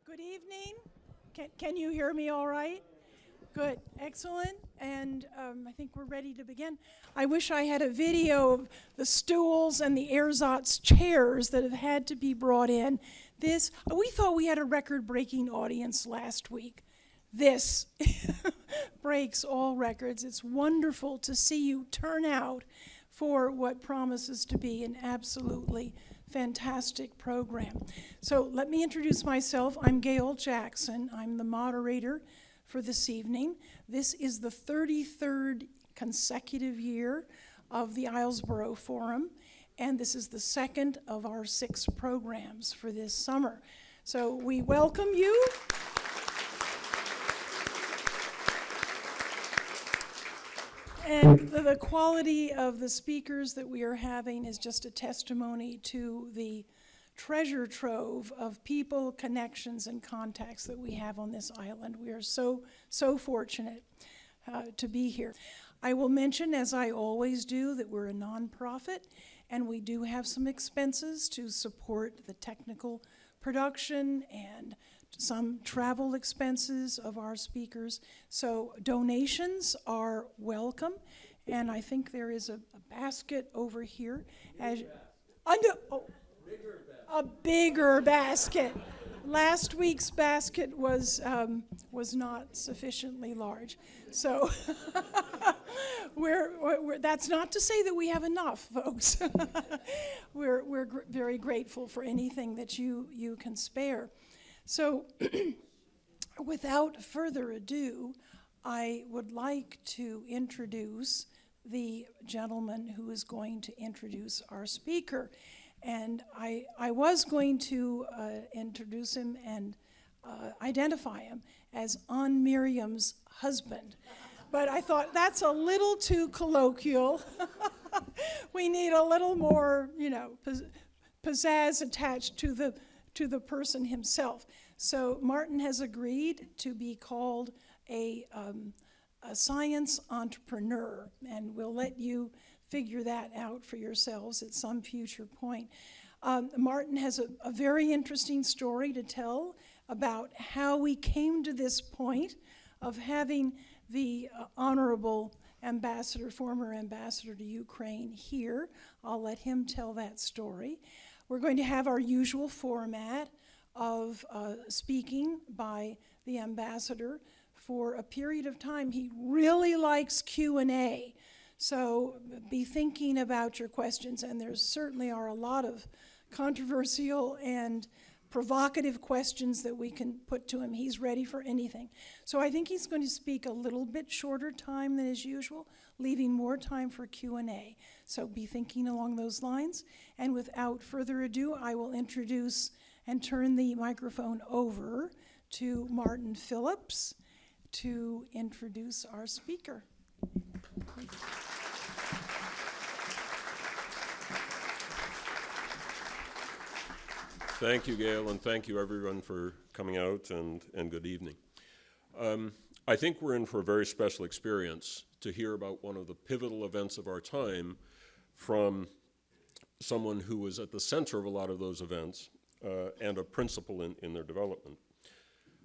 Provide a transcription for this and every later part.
Good evening. Can you hear me all right? Good, excellent, and I think we're ready to begin. I wish I had a video of the stools and the ersatz chairs that have had to be brought in. We thought we had a record-breaking audience last week. This breaks all records. It's wonderful to see you turn out for what promises to be an absolutely fantastic program. So let me introduce myself. I'm Gail Jackson. I'm the moderator for this evening. This is the 33rd consecutive year of the Islesboro Forum, and this is the second of our 6 programs for this summer. So we welcome you. And the quality of the speakers that we are having is just a testimony to the treasure trove of people, connections, and contacts that we have on this island. We are so fortunate to be here. I will mention, as I always do, that we're a nonprofit, and we do have some expenses to support the technical production and some travel expenses of our speakers. So donations are welcome, and I think there is a basket over here. A bigger basket. Last week's basket was not sufficiently large, so that's not to say that we have enough, folks. We're very grateful for anything that you can spare. So, without further ado, I would like to introduce the gentleman who is going to introduce our speaker. And I was going to introduce him and identify him as Aunt Miriam's husband. But I thought that's a little too colloquial. We need a little more, pizzazz attached to the person himself. So Martin has agreed to be called a science entrepreneur, and we'll let you figure that out for yourselves at some future point. Martin has a very interesting story to tell about how we came to this point of having the honorable ambassador, former ambassador to Ukraine here. I'll let him tell that story. We're going to have our usual format of speaking by the ambassador for a period of time. He really likes Q&A, so be thinking about your questions, and there certainly are a lot of controversial and provocative questions that we can put to him. He's ready for anything. So I think he's going to speak a little bit shorter time than as usual, leaving more time for Q&A. So be thinking along those lines. And without further ado, I will introduce and turn the microphone over to Martin Phillips to introduce our speaker. Thank you, Gail, and thank you everyone for coming out, and good evening. I think we're in for a very special experience to hear about one of the pivotal events of our time from someone who was at the center of a lot of those events and a principal in their development.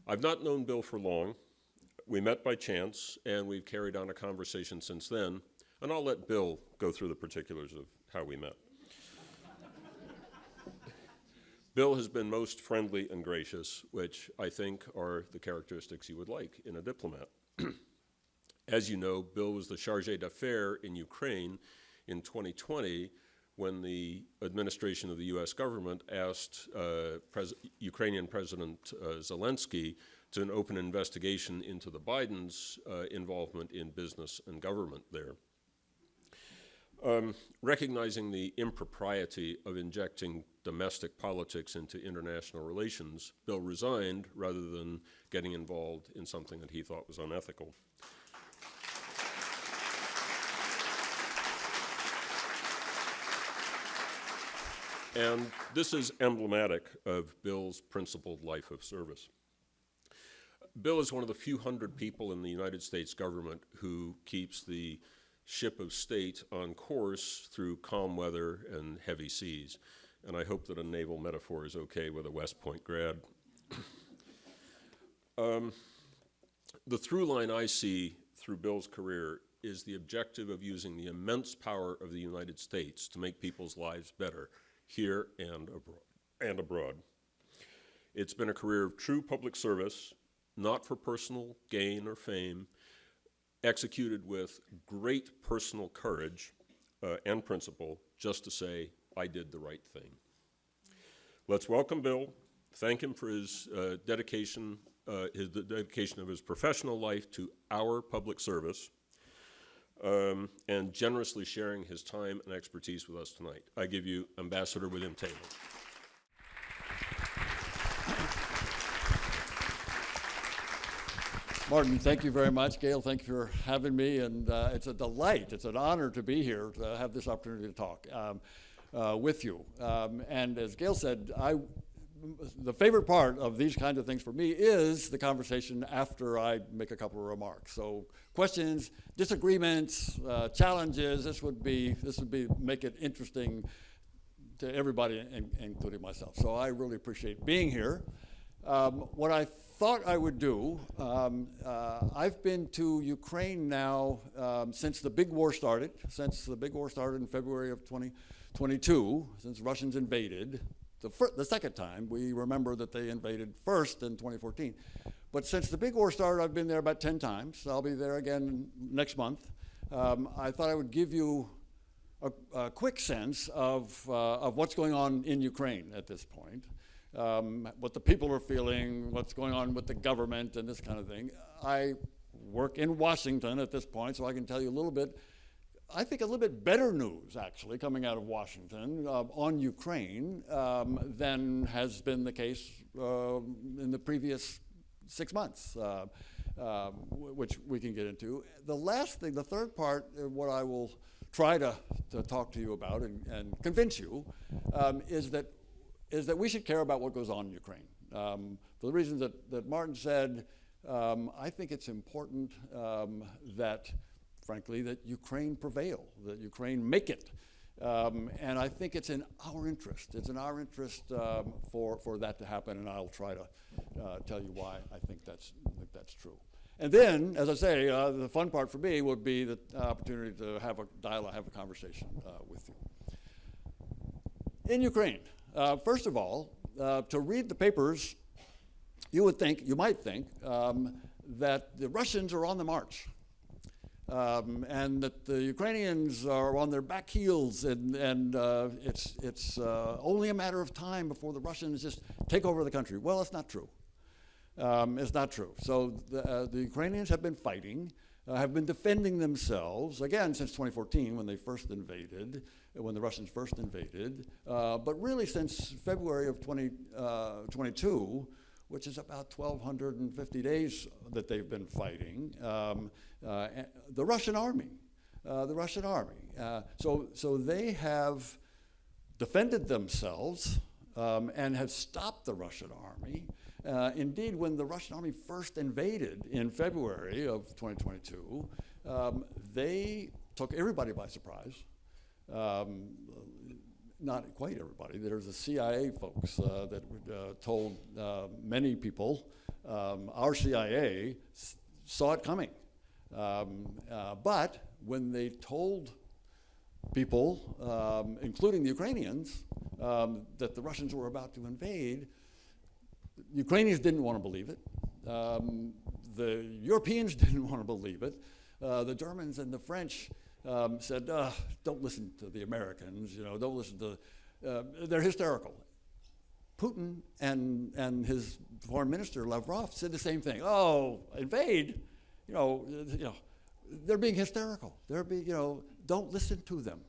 I've not known Bill for long. We met by chance, and we've carried on a conversation since then, and I'll let Bill go through the particulars of how we met. Bill has been most friendly and gracious, which I think are the characteristics you would like in a diplomat. As you know, Bill was the chargé d'affaires in Ukraine in 2020 when the administration of the US government asked Ukrainian President Zelensky to open an investigation into the Biden's involvement in business and government there. Recognizing the impropriety of injecting domestic politics into international relations, Bill resigned rather than getting involved in something that he thought was unethical. And this is emblematic of Bill's principled life of service. Bill is one of the few hundred people in the United States government who keeps the ship of state on course through calm weather and heavy seas. And I hope that a naval metaphor is okay with a West Point grad. The through line I see through Bill's career is the objective of using the immense power of the United States to make people's lives better here and abroad. It's been a career of true public service, not for personal gain or fame, executed with great personal courage and principle, just to say, I did the right thing. Let's welcome Bill, thank him for his dedication of his professional life to our public service, and generously sharing his time and expertise with us tonight. I give you Ambassador William Taylor. Martin, thank you very much. Gail, thank you for having me, and it's a delight, it's an honor to be here, to have this opportunity to talk with you. And as Gail said, the favorite part of these kinds of things for me is the conversation after I make a couple of remarks. So questions, disagreements, challenges, this would make it interesting to everybody, including myself. So I really appreciate being here. What I thought I would do, I've been to Ukraine now since the big war started, in February of 2022, since Russians invaded. The second time, we remember that they invaded first in 2014. But since the big war started, I've been there about 10 times. I'll be there again next month. I thought I would give you a quick sense of what's going on in Ukraine at this point, what the people are feeling, what's going on with the government and this kind of thing. I work in Washington at this point, so I can tell you a little bit, I think a little bit better news, actually, coming out of Washington on Ukraine than has been the case in the previous 6 months, which we can get into. The last thing, the third part, what I will try to talk to you about and convince you is that we should care about what goes on in Ukraine. For the reasons that Martin said, I think it's important that, frankly, that Ukraine prevail, that Ukraine make it. And I think it's in our interest. It's in our interest for that to happen, and I'll try to tell you why I think that's true. And then, as I say, the fun part for me would be the opportunity to have a dialogue, have a conversation with you. In Ukraine, first of all, to read the papers, you might think that the Russians are on the march. And that the Ukrainians are on their back heels, and it's only a matter of time before the Russians just take over the country. Well, it's not true. It's not true. So the Ukrainians have been fighting, have been defending themselves, again, since 2014 when the Russians first invaded, but really since February of 2022, which is about 1,250 days that they've been fighting, the Russian army. So they have defended themselves and have stopped the Russian army. Indeed, when the Russian army first invaded in February of 2022, they took everybody by surprise. Not quite everybody. There's the CIA folks that told many people, our CIA saw it coming. But when they told people, including the Ukrainians, that the Russians were about to invade, the Ukrainians didn't want to believe it. The Europeans didn't want to believe it. The Germans and the French said, don't listen to the Americans, don't listen to, they're hysterical. Putin and his foreign minister, Lavrov, said the same thing. Oh, invade, they're being hysterical. Don't listen to them.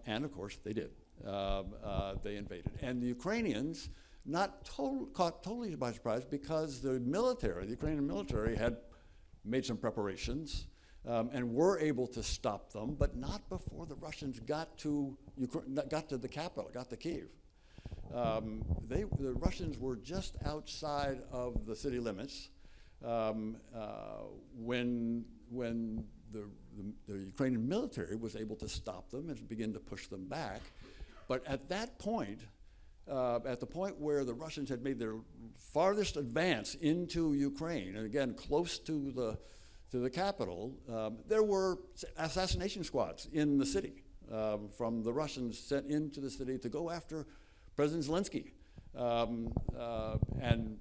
And of course they did. They invaded. And the Ukrainians, caught totally by surprise because the Ukrainian military had made some preparations and were able to stop them, but not before the Russians got to the capital, got to Kyiv. The Russians were just outside of the city limits when the Ukrainian military was able to stop them and begin to push them back. But at that point, at the point where the Russians had made their farthest advance into Ukraine, and again, close to the capital, there were assassination squads in the city from the Russians sent into the city to go after President Zelensky and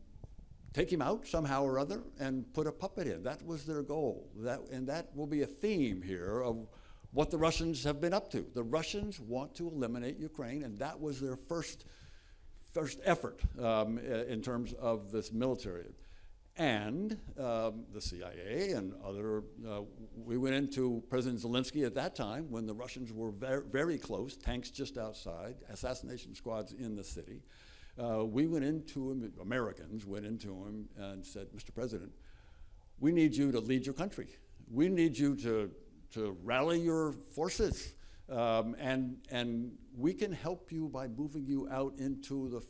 take him out somehow or other and put a puppet in. That was their goal. And that will be a theme here of what the Russians have been up to. The Russians want to eliminate Ukraine, and that was their first effort in terms of this military. And the CIA and other, we went into President Zelensky at that time when the Russians were very close, tanks just outside, assassination squads in the city. We went into him, Americans went into him and said, Mr. President, we need you to lead your country. We need you to rally your forces. And we can help you by moving you out into the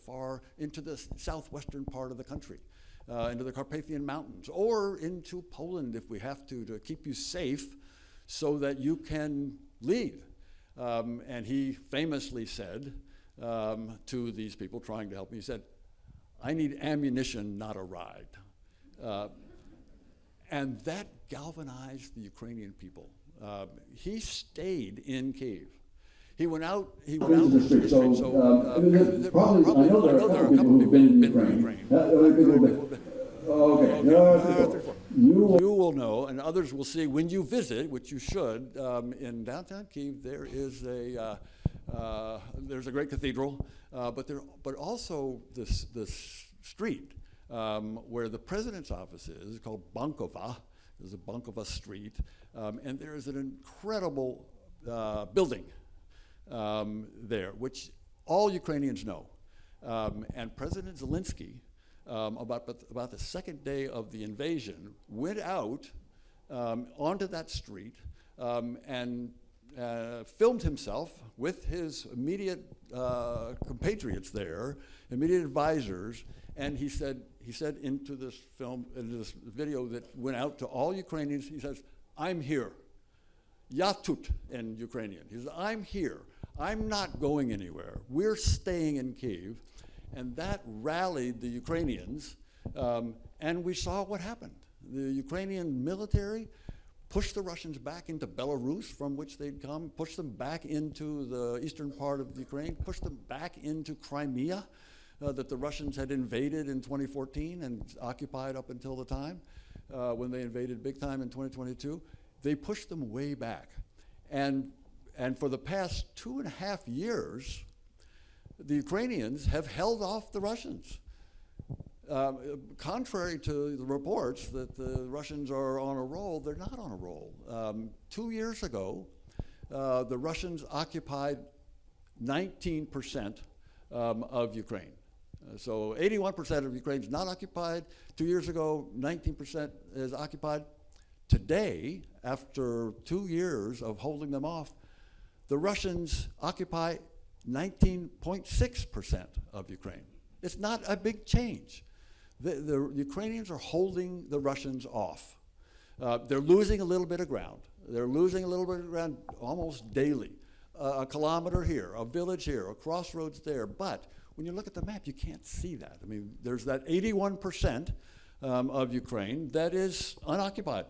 southwestern part of the country, into the Carpathian Mountains, or into Poland if we have to keep you safe so that you can lead. And he famously said to these people trying to help me, he said, I need ammunition, not a ride. And that galvanized the Ukrainian people. He stayed in Kyiv. He went out to the street. So probably, I know there are a couple people who've been in Ukraine. Okay. You will know, and others will see when you visit, which you should, in downtown Kyiv, there is there's a great cathedral, but also this street where the president's office is called Bankova. There's a Bankova Street, and there is an incredible building there, which all Ukrainians know. And President Zelensky, about the second day of the invasion, went out onto that street and filmed himself with his immediate compatriots there, immediate advisors, and he said into this video that went out to all Ukrainians, he says, I'm here. Yatut in Ukrainian. He says, I'm here. I'm not going anywhere. We're staying in Kyiv. And that rallied the Ukrainians, and we saw what happened. The Ukrainian military pushed the Russians back into Belarus, from which they'd come, pushed them back into the eastern part of Ukraine, pushed them back into Crimea that the Russians had invaded in 2014 and occupied up until the time when they invaded big time in 2022. They pushed them way back. And for the past 2.5 years, the Ukrainians have held off the Russians. Contrary to the reports that the Russians are on a roll, they're not on a roll. 2 years ago, the Russians occupied 19% of Ukraine. So 81% of Ukraine is not occupied. 2 years ago, 19% is occupied. Today, after 2 years of holding them off, the Russians occupy 19.6% of Ukraine. It's not a big change. The Ukrainians are holding the Russians off. They're losing a little bit of ground. They're losing a little bit of ground almost daily. A kilometer here, a village here, a crossroads there. But when you look at the map, you can't see that. I mean, there's that 81% of Ukraine that is unoccupied,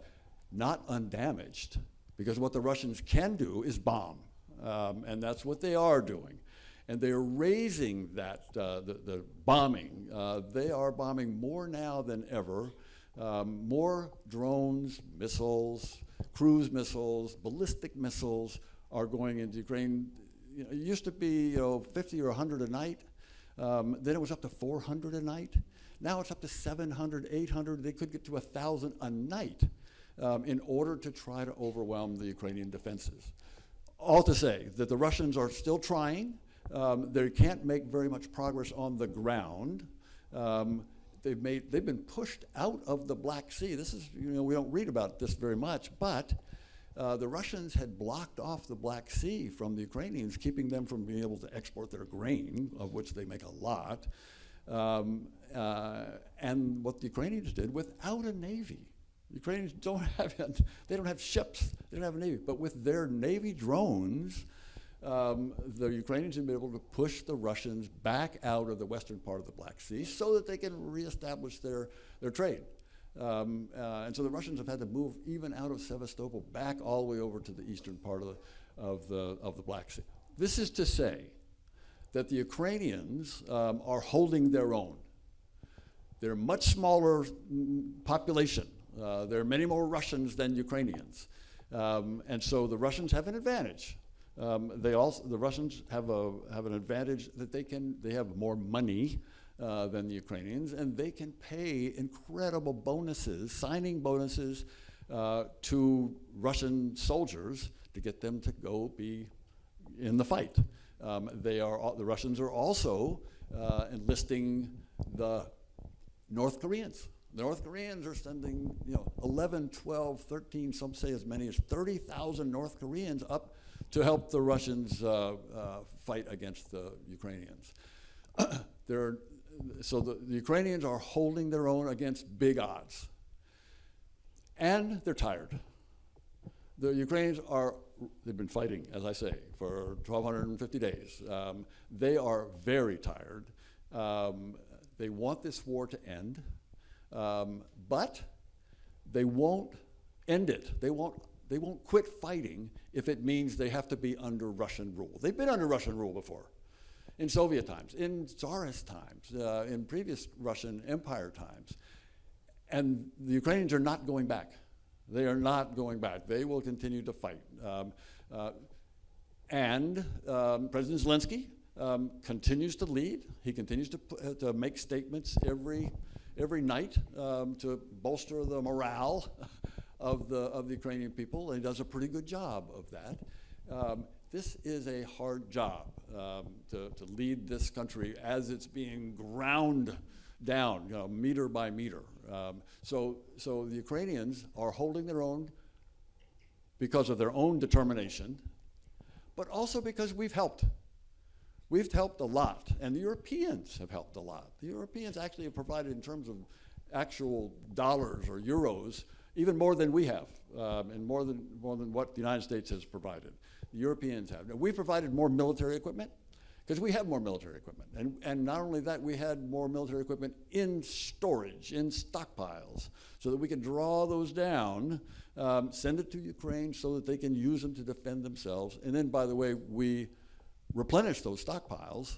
not undamaged, because what the Russians can do is bomb. And that's what they are doing. And they are raising that, the bombing. They are bombing more now than ever. More drones, missiles, cruise missiles, ballistic missiles are going into Ukraine. It used to be 50 or 100 a night. Then it was up to 400 a night. Now it's up to 700, 800. They could get to 1,000 a night in order to try to overwhelm the Ukrainian defenses. All to say that the Russians are still trying. They can't make very much progress on the ground. They've been pushed out of the Black Sea. This is, we don't read about this very much, but the Russians had blocked off the Black Sea from the Ukrainians, keeping them from being able to export their grain, of which they make a lot. And what the Ukrainians did without a navy. The Ukrainians they don't have ships, they don't have a navy, but with their navy drones, the Ukrainians have been able to push the Russians back out of the western part of the Black Sea so that they can reestablish their trade. And so the Russians have had to move even out of Sevastopol back all the way over to the eastern part of the Black Sea. This is to say that the Ukrainians are holding their own. They're a much smaller population. There are many more Russians than Ukrainians. And so the Russians have an advantage. The Russians have an advantage that they have more money than the Ukrainians, and they can pay incredible bonuses, signing bonuses, to Russian soldiers to get them to go be in the fight. The Russians are also enlisting the North Koreans. The North Koreans are sending 11, 12, 13, some say as many as 30,000 North Koreans up to help the Russians fight against the Ukrainians. So the Ukrainians are holding their own against big odds. And they're tired. The Ukrainians they've been fighting, as I say, for 1,250 days. They are very tired. They want this war to end, but they won't end it. They won't quit fighting if it means they have to be under Russian rule. They've been under Russian rule before, in Soviet times, in Tsarist times, in previous Russian Empire times. And the Ukrainians are not going back. They are not going back. They will continue to fight. And President Zelensky continues to lead. He continues to make statements every night to bolster the morale of the Ukrainian people. And he does a pretty good job of that. This is a hard job to lead this country as it's being ground down, meter by meter. So the Ukrainians are holding their own because of their own determination, but also because we've helped. We've helped a lot, and the Europeans have helped a lot. The Europeans actually have provided, in terms of actual dollars or euros, even more than we have, and more than what the United States has provided. The Europeans have. Now, we provided more military equipment, because we have more military equipment. And not only that, we had more military equipment in storage, in stockpiles, so that we could draw those down, send it to Ukraine so that they can use them to defend themselves. And then, by the way, we replenish those stockpiles,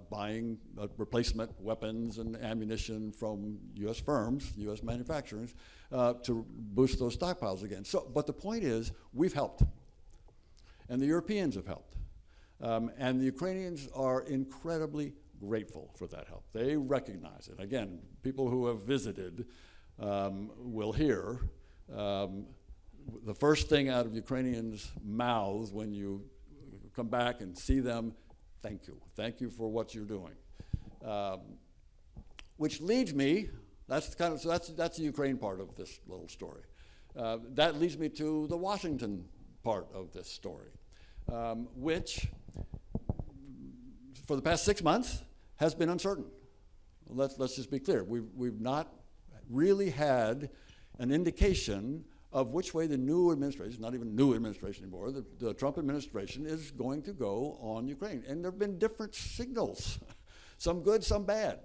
buying replacement weapons and ammunition from U.S. firms, U.S. manufacturers, to boost those stockpiles again. But the point is, we've helped. And the Europeans have helped. And the Ukrainians are incredibly grateful for that help. They recognize it. Again, people who have visited will hear the first thing out of Ukrainians' mouths when you come back and see them, thank you. Thank you for what you're doing. Which leads me, that's the Ukraine part of this little story. That leads me to the Washington part of this story, which for the past 6 months has been uncertain. Let's just be clear. We've not really had an indication of which way the new administration, not even new administration anymore, the Trump administration is going to go on Ukraine. And there have been different signals, some good, some bad.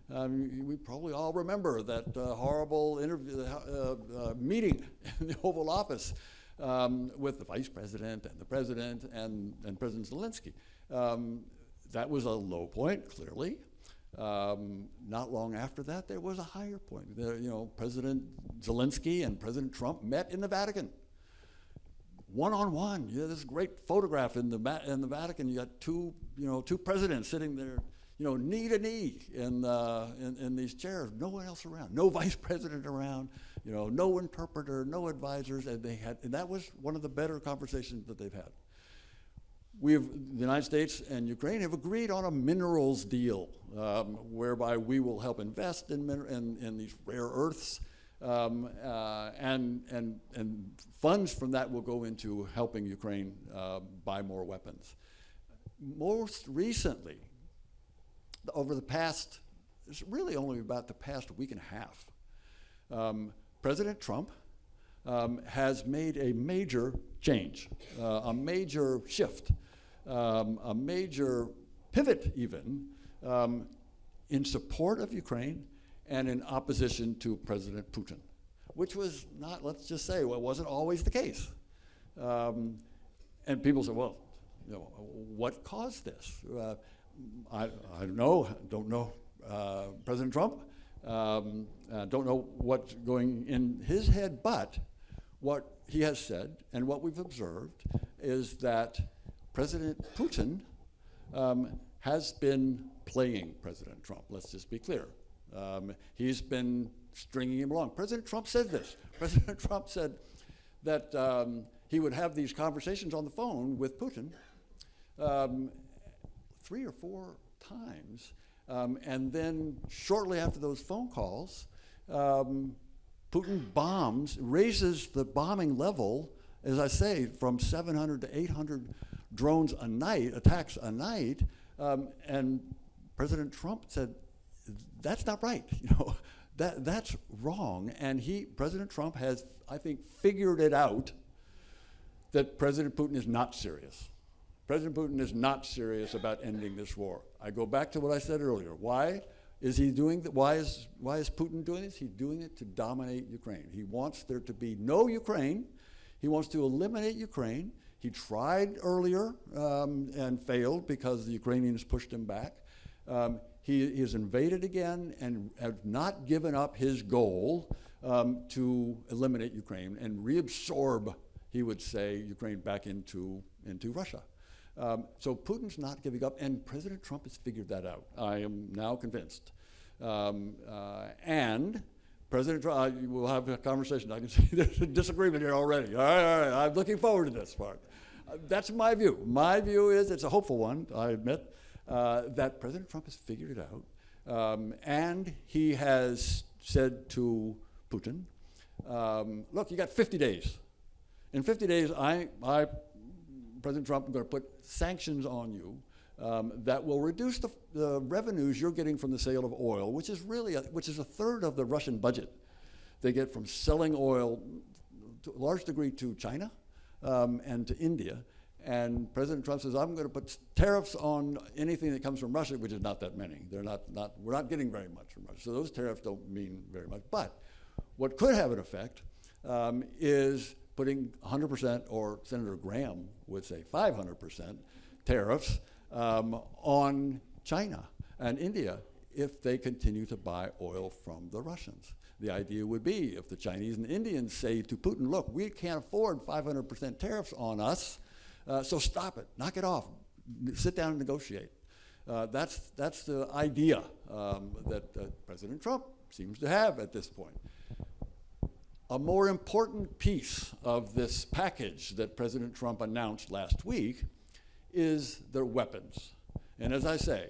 We probably all remember that horrible meeting in the Oval Office with the vice president and the president and President Zelensky. That was a low point, clearly. Not long after that, there was a higher point. President Zelensky and President Trump met in the Vatican, one-on-one. This great photograph in the Vatican. You got two presidents sitting there, knee to knee in these chairs. No one else around. No vice president around. No interpreter, no advisors, and that was one of the better conversations that they've had. The United States and Ukraine have agreed on a minerals deal, whereby we will help invest in these rare earths, and funds from that will go into helping Ukraine buy more weapons. Most recently, it's really only about the past week and a half, President Trump has made a major change, a major shift. a major pivot even in support of Ukraine and in opposition to President Putin, which was not, let's just say, well, it wasn't always the case. And people say, well, you know, what caused this? I don't know President Trump, don't know what's going in his head, but what he has said and what we've observed is that President Putin has been playing President Trump. Let's just be clear. He's been stringing him along. President Trump said this. President Trump said that he would have these conversations on the phone with Putin 3 or 4 times. And then shortly after those phone calls, Putin raises the bombing level, as I say, from 700 to 800 drones a night, attacks a night. And President Trump said, that's not right. You know, that's wrong. And President Trump has, I think, figured it out that President Putin is not serious. President Putin is not serious about ending this war. I go back to what I said earlier. Why is he doing that? Why is Putin doing this? He's doing it to dominate Ukraine. He wants there to be no Ukraine. He wants to eliminate Ukraine. He tried earlier and failed because the Ukrainians pushed him back. He has invaded again and has not given up his goal to eliminate Ukraine and reabsorb, he would say, Ukraine back into Russia. So Putin's not giving up, and President Trump has figured that out. I am now convinced. And President Trump, we'll have a conversation. I can see there's a disagreement here already. All right, I'm looking forward to this part. That's my view. My view is, it's a hopeful one, I admit, that President Trump has figured it out. And he has said to Putin, look, you got 50 days. In 50 days, President Trump, I'm going to put sanctions on you that will reduce the revenues you're getting from the sale of oil, which is a third of the Russian budget. They get from selling oil to a large degree to China and to India. And President Trump says, I'm going to put tariffs on anything that comes from Russia, which is not that many. We're not getting very much from Russia. So those tariffs don't mean very much. But what could have an effect is putting 100%, or Senator Graham would say 500% tariffs on China and India if they continue to buy oil from the Russians. The idea would be, if the Chinese and Indians say to Putin, look, we can't afford 500% tariffs on us, so stop it, knock it off, sit down and negotiate. That's the idea that President Trump seems to have at this point. A more important piece of this package that President Trump announced last week is their weapons. And as I say,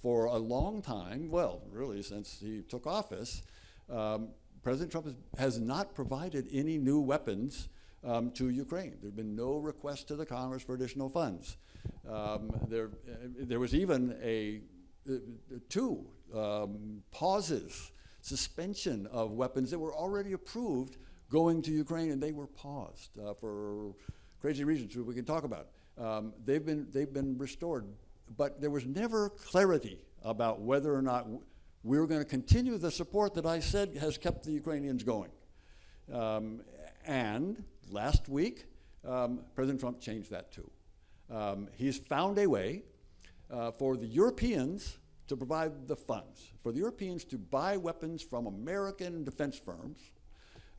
for a long time, well, really since he took office, President Trump has not provided any new weapons to Ukraine. There have been no requests to the Congress for additional funds. There was even two pauses, suspension of weapons that were already approved going to Ukraine, and they were paused for crazy reasons we can talk about. They've been restored, but there was never clarity about whether or not we were going to continue the support that I said has kept the Ukrainians going. And last week, President Trump changed that too. He's found a way for the Europeans to provide the funds, for the Europeans to buy weapons from American defense firms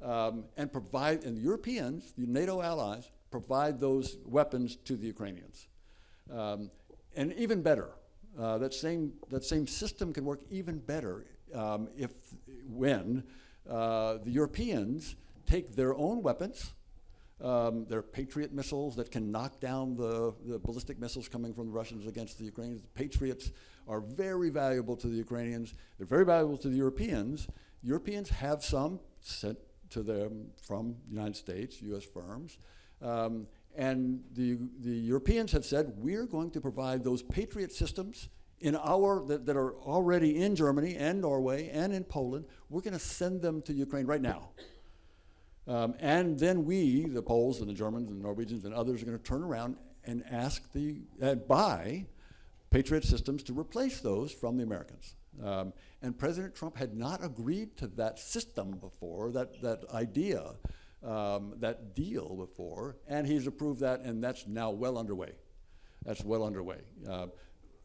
and the Europeans, the NATO allies, provide those weapons to the Ukrainians. And even better, that same system can work even better when the Europeans take their own weapons, their Patriot missiles that can knock down the ballistic missiles coming from the Russians against the Ukrainians. The Patriots are very valuable to the Ukrainians. They're very valuable to the Europeans. Europeans have some sent to them from the United States, U.S. firms. And the Europeans have said, we're going to provide those Patriot systems that are already in Germany and Norway and in Poland. We're going to send them to Ukraine right now. And then we, the Poles and the Germans and the Norwegians and others, are going to turn around and buy Patriot systems to replace those from the Americans. And President Trump had not agreed to that system before, that idea, that deal before, and he's approved that, and that's now well underway. That's well underway,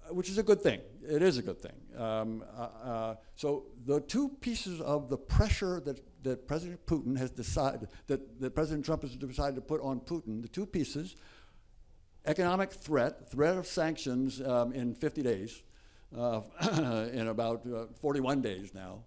which is a good thing. It is a good thing. So the two pieces of the pressure that President Putin has decided, that President Trump has decided to put on Putin, the two pieces: economic threat of sanctions in 50 days, in about 41 days now.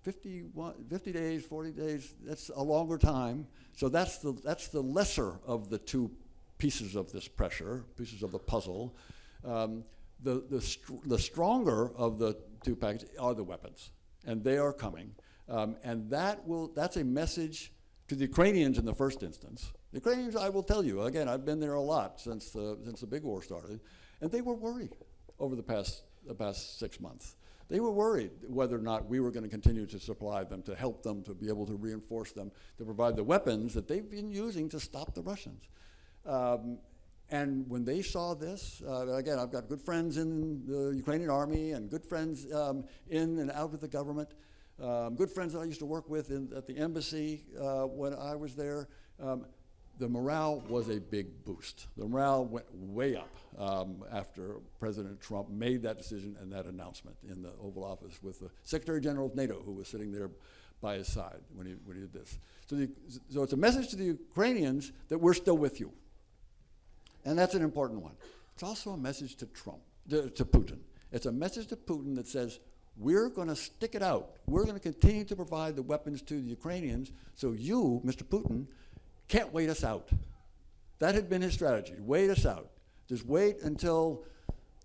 50 days, 40 days, that's a longer time. So that's the lesser of the two pieces of this pressure, pieces of the puzzle. The stronger of the two packages are the weapons, and they are coming. And that's a message to the Ukrainians in the first instance. The Ukrainians, I will tell you, again, I've been there a lot since the big war started, and they were worried over the past 6 months. They were worried whether or not we were going to continue to supply them, to help them, to be able to reinforce them, to provide the weapons that they've been using to stop the Russians. And when they saw this, again, I've got good friends in the Ukrainian army and good friends in and out of the government, good friends that I used to work with at the embassy when I was there. The morale was a big boost. The morale went way up after President Trump made that decision and that announcement in the Oval Office with the Secretary General of NATO, who was sitting there by his side when he did this. So it's a message to the Ukrainians that we're still with you. And that's an important one. It's also a message to Putin. It's a message to Putin that says, we're going to stick it out. We're going to continue to provide the weapons to the Ukrainians, so you, Mr. Putin, can't wait us out. That had been his strategy, wait us out. Just wait until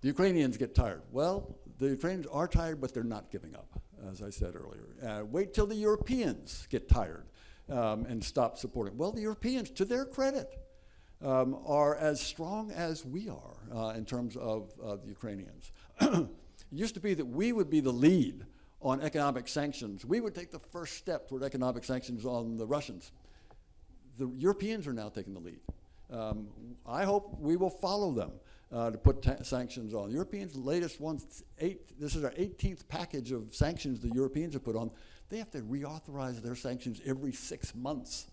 the Ukrainians get tired. Well, the Ukrainians are tired, but they're not giving up, as I said earlier. Wait till the Europeans get tired and stop supporting. Well, the Europeans, to their credit, are as strong as we are in terms of the Ukrainians. It used to be that we would be the lead on economic sanctions. We would take the first step toward economic sanctions on the Russians. The Europeans are now taking the lead. I hope we will follow them to put sanctions on. The Europeans' latest ones, this is our 18th package of sanctions the Europeans have put on. They have to reauthorize their sanctions every 6 months.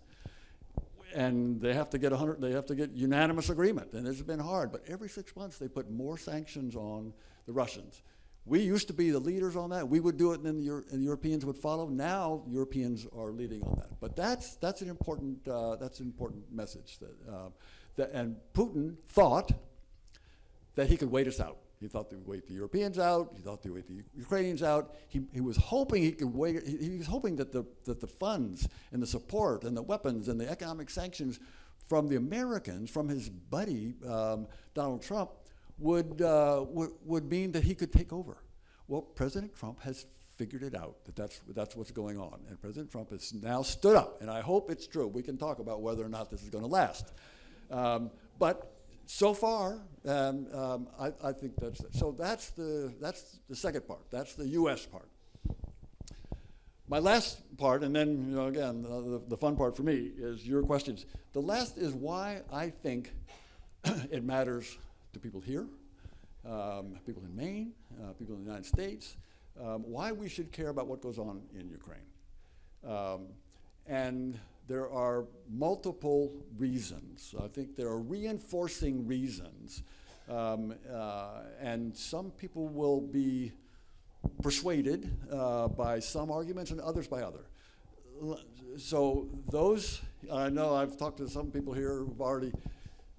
And they have to get unanimous agreement, and it's been hard. But every 6 months, they put more sanctions on the Russians. We used to be the leaders on that. We would do it, and then the Europeans would follow. Now, Europeans are leading on that. But that's an important message. And Putin thought that he could wait us out. He thought they would wait the Europeans out. He thought they would wait the Ukrainians out. He was hoping he could wait. He was hoping that the funds and the support and the weapons and the economic sanctions from the Americans, from his buddy Donald Trump, would mean that he could take over. Well, President Trump has figured it out, that's what's going on. And President Trump has now stood up, and I hope it's true. We can talk about whether or not this is going to last. But so far, I think that's it. So that's the second part. That's the U.S. part. My last part, and then again, the fun part for me is your questions. The last is why I think it matters to people here, people in Maine, people in the United States, why we should care about what goes on in Ukraine. And there are multiple reasons. I think there are reinforcing reasons. And some people will be persuaded by some arguments and others by others. So those, I know I've talked to some people here who've already,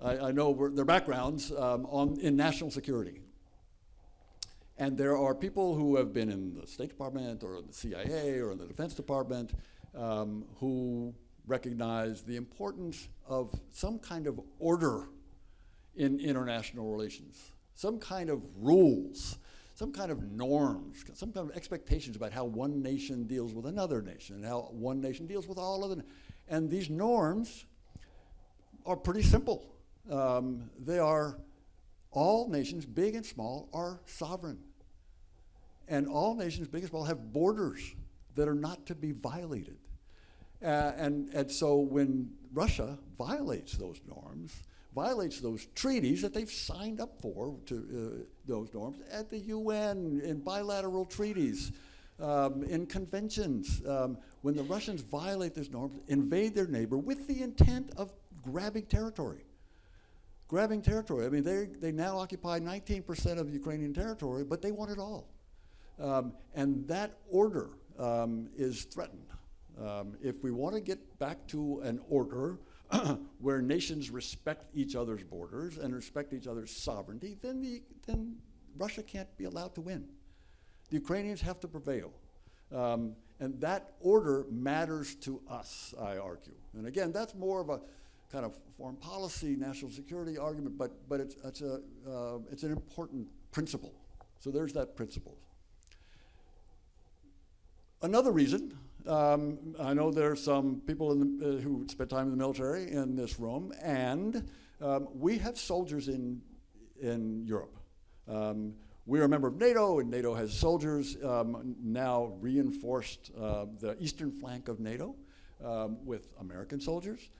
I know their backgrounds in national security. And there are people who have been in the State Department or the CIA or in the Defense Department who recognize the importance of some kind of order in international relations, some kind of rules, some kind of norms, some kind of expectations about how one nation deals with another nation, and how one nation deals with all other. And these norms are pretty simple. They are, all nations, big and small, are sovereign. And all nations, big and small, have borders that are not to be violated. And so when Russia violates those norms, violates those treaties that they've signed up for, to those norms at the UN, in bilateral treaties, in conventions, when the Russians violate those norms, invade their neighbor with the intent of grabbing territory. Grabbing territory. I mean, they now occupy 19% of Ukrainian territory, but they want it all. And that order is threatened. If we want to get back to an order where nations respect each other's borders and respect each other's sovereignty, then Russia can't be allowed to win. The Ukrainians have to prevail. And that order matters to us, I argue. And again, that's more of a kind of foreign policy, national security argument, but it's an important principle. So there's that principle. Another reason, I know there are some people who spent time in the military in this room, and we have soldiers in Europe. We are a member of NATO, and NATO has soldiers now reinforced the eastern flank of NATO with American soldiers.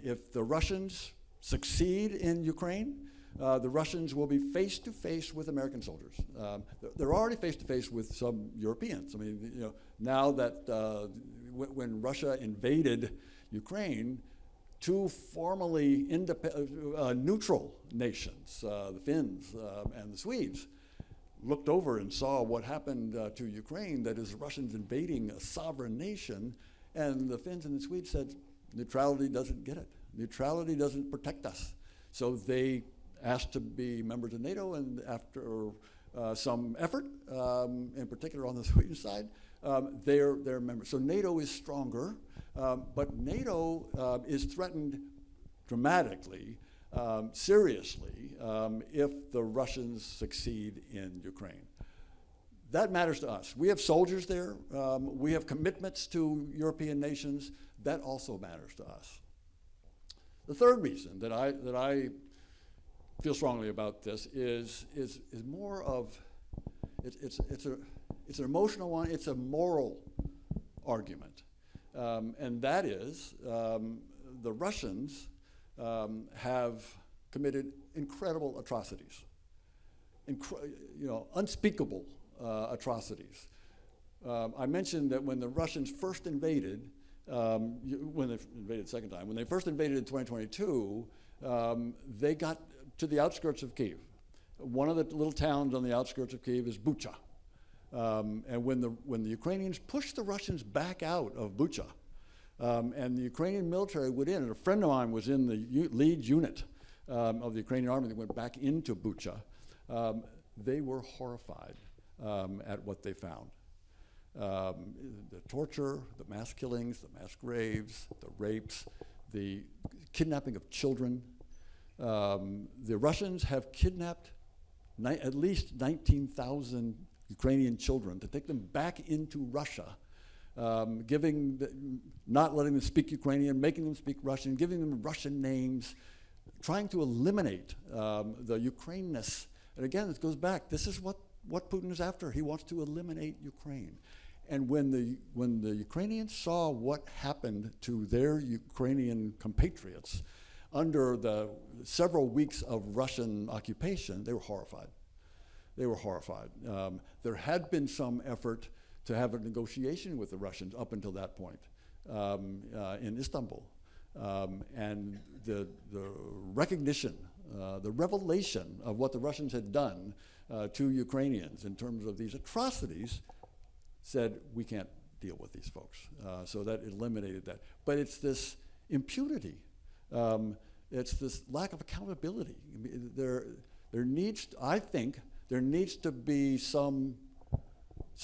If the Russians succeed in Ukraine, the Russians will be face-to-face with American soldiers. They're already face-to-face with some Europeans. I mean, you know, now that when Russia invaded Ukraine, two formally neutral nations, the Finns and the Swedes, looked over and saw what happened to Ukraine, that is, the Russians invading a sovereign nation, and the Finns and the Swedes said, neutrality doesn't get it. Neutrality doesn't protect us. So they asked to be members of NATO, and after some effort, in particular on the Swedish side, they're members. So NATO is stronger, but NATO is threatened dramatically, seriously, if the Russians succeed in Ukraine. That matters to us. We have soldiers there. We have commitments to European nations. That also matters to us. The third reason that I feel strongly about this is more of it's an emotional one. It's a moral argument, and that is the Russians have committed incredible atrocities, unspeakable atrocities. I mentioned that when the Russians first invaded, when they invaded the second time, when they first invaded in 2022, they got to the outskirts of Kyiv. One of the little towns on the outskirts of Kyiv is Bucha. And when the Ukrainians pushed the Russians back out of Bucha, and the Ukrainian military went in, and a friend of mine was in the lead unit of the Ukrainian army that went back into Bucha, they were horrified at what they found. The torture, the mass killings, the mass graves, the rapes, the kidnapping of children. The Russians have kidnapped at least 19,000 Ukrainian children to take them back into Russia, not letting them speak Ukrainian, making them speak Russian, giving them Russian names, trying to eliminate the Ukraineness. And again, it goes back. This is what Putin is after. He wants to eliminate Ukraine. And when the Ukrainians saw what happened to their Ukrainian compatriots under the several weeks of Russian occupation, they were horrified. They were horrified. There had been some effort to have a negotiation with the Russians up until that point in Istanbul. And the recognition, the revelation of what the Russians had done to Ukrainians in terms of these atrocities said, we can't deal with these folks. So that eliminated that. But it's this impunity. It's this lack of accountability. I think there needs to be some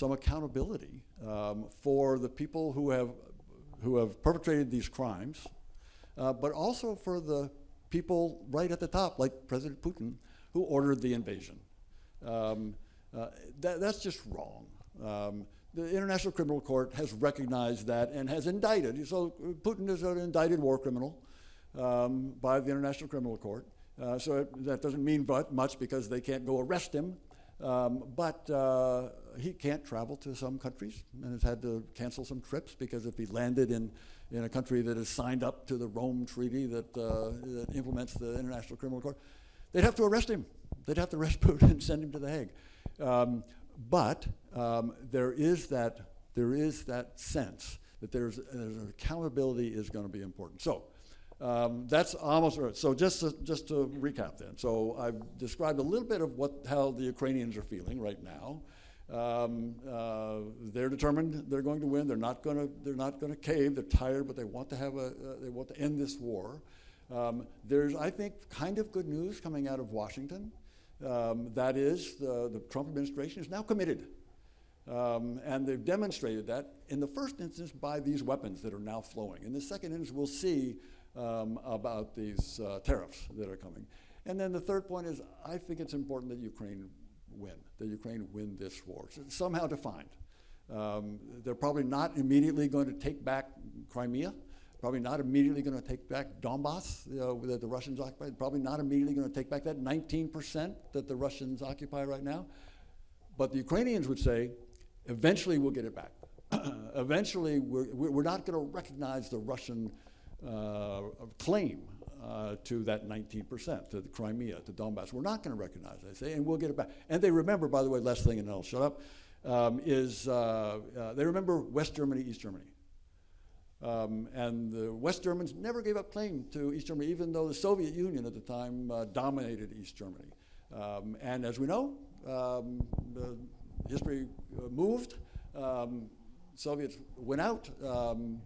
accountability for the people who have perpetrated these crimes, but also for the people right at the top, like President Putin, who ordered the invasion. That's just wrong. The International Criminal Court has recognized that and has indicted. So Putin is an indicted war criminal by the International Criminal Court. So that doesn't mean much because they can't go arrest him. But he can't travel to some countries and has had to cancel some trips because if he landed in a country that has signed up to the Rome Treaty that implements the International Criminal Court, they'd have to arrest him. They'd have to arrest Putin and send him to The Hague. But there is that sense that there's accountability is going to be important. So that's almost right. So just to recap then. So I've described a little bit of how the Ukrainians are feeling right now. They're determined they're going to win. They're not going to cave. They're tired, but they want to end this war. There's, I think, kind of good news coming out of Washington. That is, the Trump administration is now committed. And they've demonstrated that in the first instance by these weapons that are now flowing. In the second instance, we'll see about these tariffs that are coming. And then the third point is, I think it's important that Ukraine win this war. So it's somehow defined. They're probably not immediately going to take back Crimea, probably not immediately going to take back Donbass that the Russians occupy, probably not immediately going to take back that 19% that the Russians occupy right now. But the Ukrainians would say, eventually we'll get it back. Eventually, we're not going to recognize the Russian claim to that 19%, to the Crimea, to Donbass. We're not going to recognize it, they say, and we'll get it back. And they remember, by the way, last thing, and then I'll shut up, they remember West Germany, East Germany. And the West Germans never gave up claim to East Germany, even though the Soviet Union at the time dominated East Germany. And as we know, history moved. Soviets went out.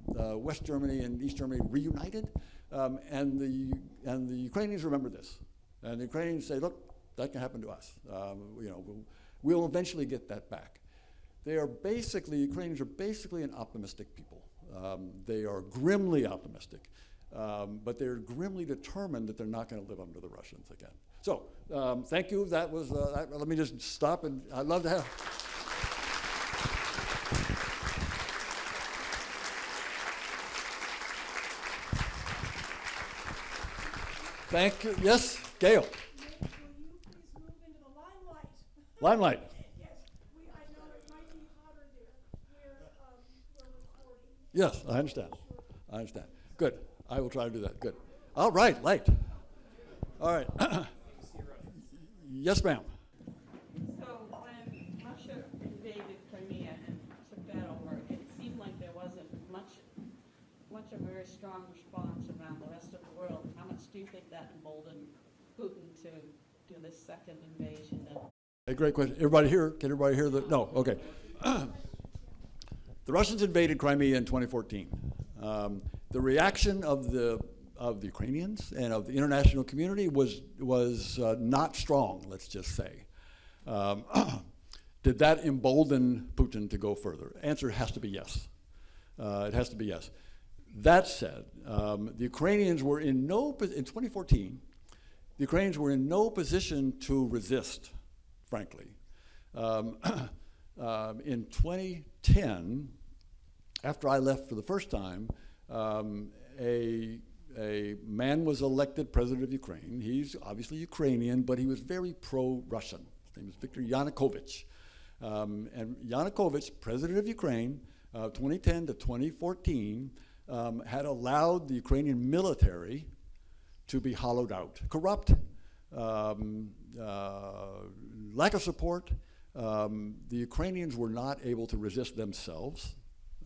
West Germany and East Germany reunited, and the Ukrainians remember this. And the Ukrainians say, "Look, that can happen to us. We'll eventually get that back." Ukrainians are basically an optimistic people. They are grimly optimistic, but they're grimly determined that they're not going to live under the Russians again. So, thank you. That was. Let me just stop, and I'd love to have. Thank you. Yes, Gail. Will you please move into the limelight? Limelight. Yes, I know it might be hotter there. We're recording. Yes, I understand. I understand. Good. I will try to do that. Good. All right, light. All right. Yes, ma'am. So when Russia invaded Crimea and took that over, it seemed like there wasn't much a very strong response around the rest of the world. How much do you think that emboldened Putin to do this second invasion? A great question. Everybody here? Can everybody hear the? No. Okay. The Russians invaded Crimea in 2014. The reaction of the Ukrainians and of the international community was not strong, let's just say. Did that embolden Putin to go further? Answer has to be yes. It has to be yes. That said, the Ukrainians were in 2014, the Ukrainians were in no position to resist, frankly. In 2010, after I left for the first time, a man was elected president of Ukraine. He's obviously Ukrainian, but he was very pro-Russian. His name is Viktor Yanukovych. And Yanukovych, president of Ukraine, 2010 to 2014, had allowed the Ukrainian military to be hollowed out. Corrupt, lack of support. The Ukrainians were not able to resist themselves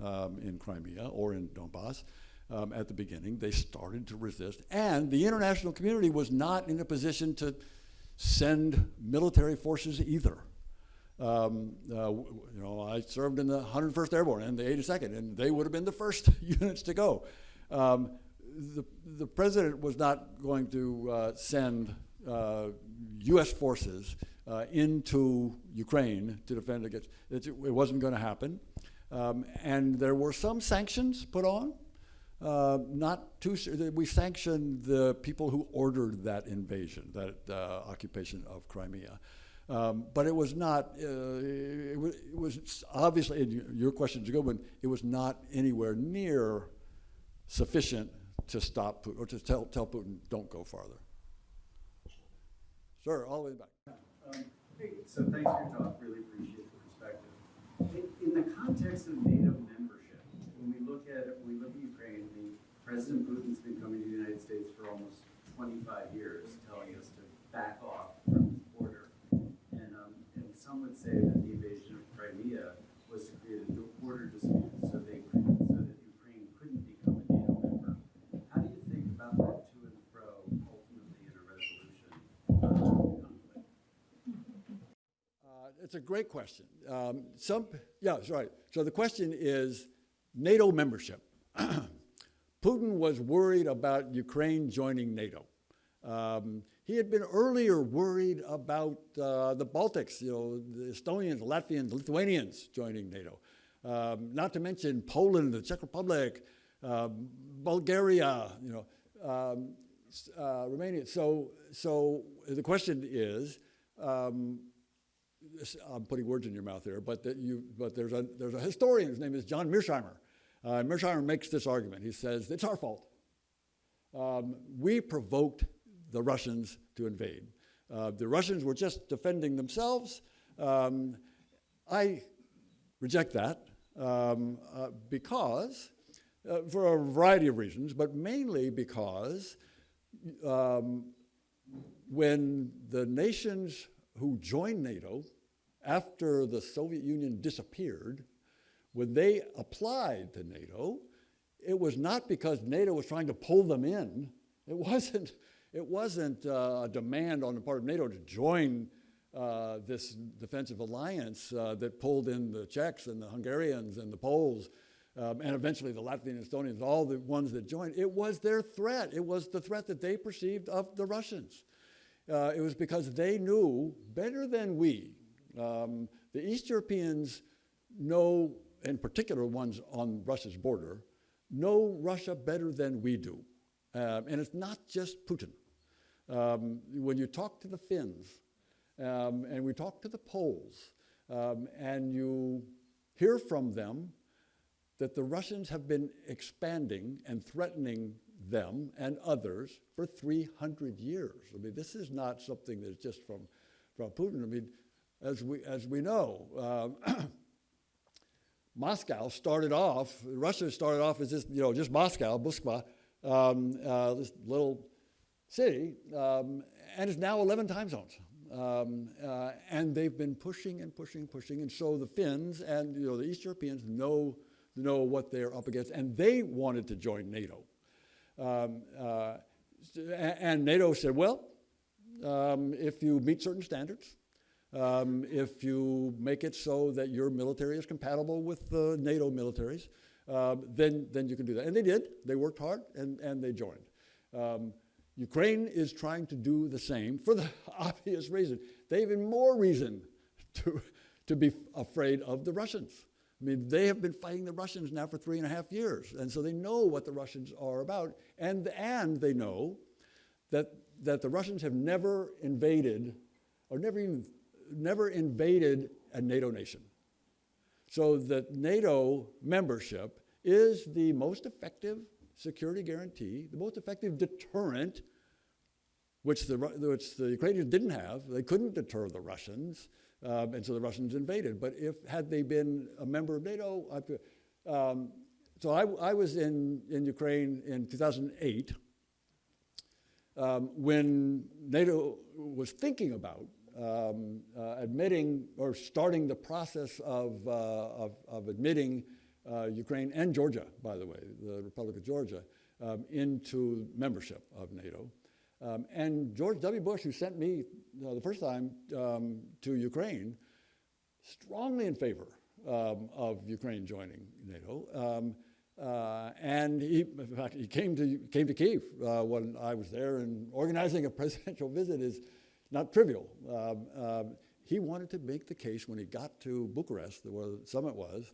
in Crimea or in Donbass. At the beginning, they started to resist, and the international community was not in a position to send military forces either. I served in the 101st Airborne and the 82nd, and they would have been the first units to go. The president was not going to send U.S. forces into Ukraine to defend against it. It wasn't going to happen, and there were some sanctions put on. We sanctioned the people who ordered that invasion, that occupation of Crimea. But it was not, it was obviously, and your question is a good one, it was not anywhere near sufficient to stop Putin, or to tell Putin, don't go farther. Sir, all the way back. Hey, so thanks for your talk. Really appreciate the perspective. In the context of NATO membership, when we look at Ukraine, President Putin's been coming to the United States for almost 25 years, telling us to back off from his border. And some would say that the invasion of Crimea was to create a border dispute so that Ukraine couldn't become a NATO member. How do you think about that to and fro ultimately in a resolution of the conflict? It's a great question. That's right. So the question is NATO membership. Putin was worried about Ukraine joining NATO. He had been earlier worried about the Baltics, the Estonians, the Latvians, the Lithuanians joining NATO. Not to mention Poland, the Czech Republic, Bulgaria, Romania. So the question is, I'm putting words in your mouth here, but there's a historian, his name is John Mearsheimer. Mearsheimer makes this argument. He says, it's our fault. We provoked the Russians to invade. The Russians were just defending themselves. I reject that because, for a variety of reasons, but mainly because when the nations who joined NATO after the Soviet Union disappeared, when they applied to NATO, it was not because NATO was trying to pull them in. It wasn't a demand on the part of NATO to join this defensive alliance that pulled in the Czechs and the Hungarians and the Poles and eventually the Latvians and Estonians, all the ones that joined. It was their threat. It was the threat that they perceived of the Russians. It was because they knew better than we. The East Europeans know, in particular ones on Russia's border, know Russia better than we do. And it's not just Putin. When you talk to the Finns and we talk to the Poles and you hear from them that the Russians have been expanding and threatening them and others for 300 years. I mean, this is not something that's just from Putin. I mean, as we know, Moscow started off, Russia started off as just Moscow, Moskva, this little city, and it's now 11 time zones. And they've been pushing and pushing, and so the Finns and the East Europeans know what they're up against, and they wanted to join NATO. And NATO said, well, if you meet certain standards, if you make it so that your military is compatible with the NATO militaries, then you can do that. And they did. They worked hard, and they joined. Ukraine is trying to do the same for the obvious reason. They have even more reason to be afraid of the Russians. I mean, they have been fighting the Russians now for 3.5 years, and so they know what the Russians are about, and they know that the Russians have never invaded, or never invaded a NATO nation. So that NATO membership is the most effective security guarantee, the most effective deterrent, which the Ukrainians didn't have. They couldn't deter the Russians. And so the Russians invaded. But had they been a member of NATO, so I was in Ukraine in 2008 when NATO was thinking about admitting or starting the process of admitting Ukraine and Georgia, by the way, the Republic of Georgia, into membership of NATO. And George W. Bush, who sent me the first time to Ukraine, strongly in favor of Ukraine joining NATO. And in fact, he came to Kyiv when I was there, and organizing a presidential visit is not trivial. He wanted to make the case when he got to Bucharest, where the summit was,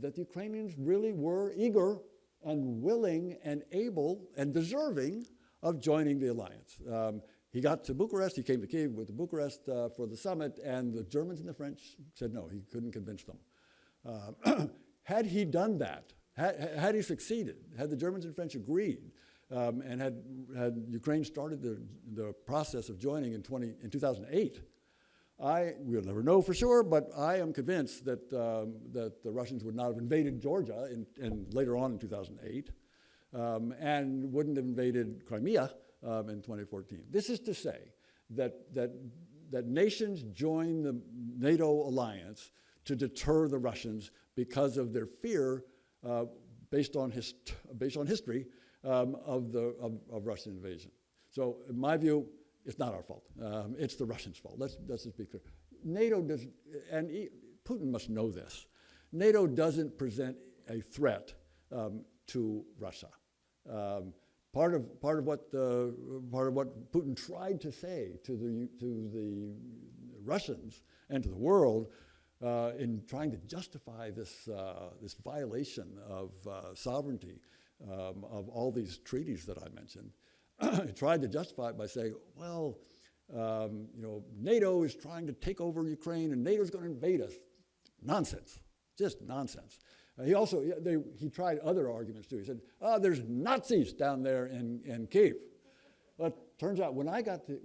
that the Ukrainians really were eager and willing and able and deserving of joining the alliance. He got to Bucharest, he came to Kyiv with Bucharest for the summit, and the Germans and the French said no, he couldn't convince them. Had he done that, had he succeeded, had the Germans and French agreed, and had Ukraine started the process of joining in 2008, We'll never know for sure, but I am convinced that, that the Russians would not have invaded Georgia later on in 2008, and wouldn't have invaded Crimea in 2014. This is to say that nations join the NATO alliance to deter the Russians because of their fear, based on history, of Russian invasion. So in my view, it's not our fault. It's the Russians' fault. Let's just be clear. NATO does, and Putin must know this. NATO doesn't present a threat to Russia. Part of what Putin tried to say to the Russians and to the world in trying to justify this violation of sovereignty of all these treaties that I mentioned. He tried to justify it by saying, well, NATO is trying to take over Ukraine and NATO's going to invade us. Nonsense, just nonsense. He tried other arguments too. He said, oh, there's Nazis down there in Kyiv. But turns out when I got to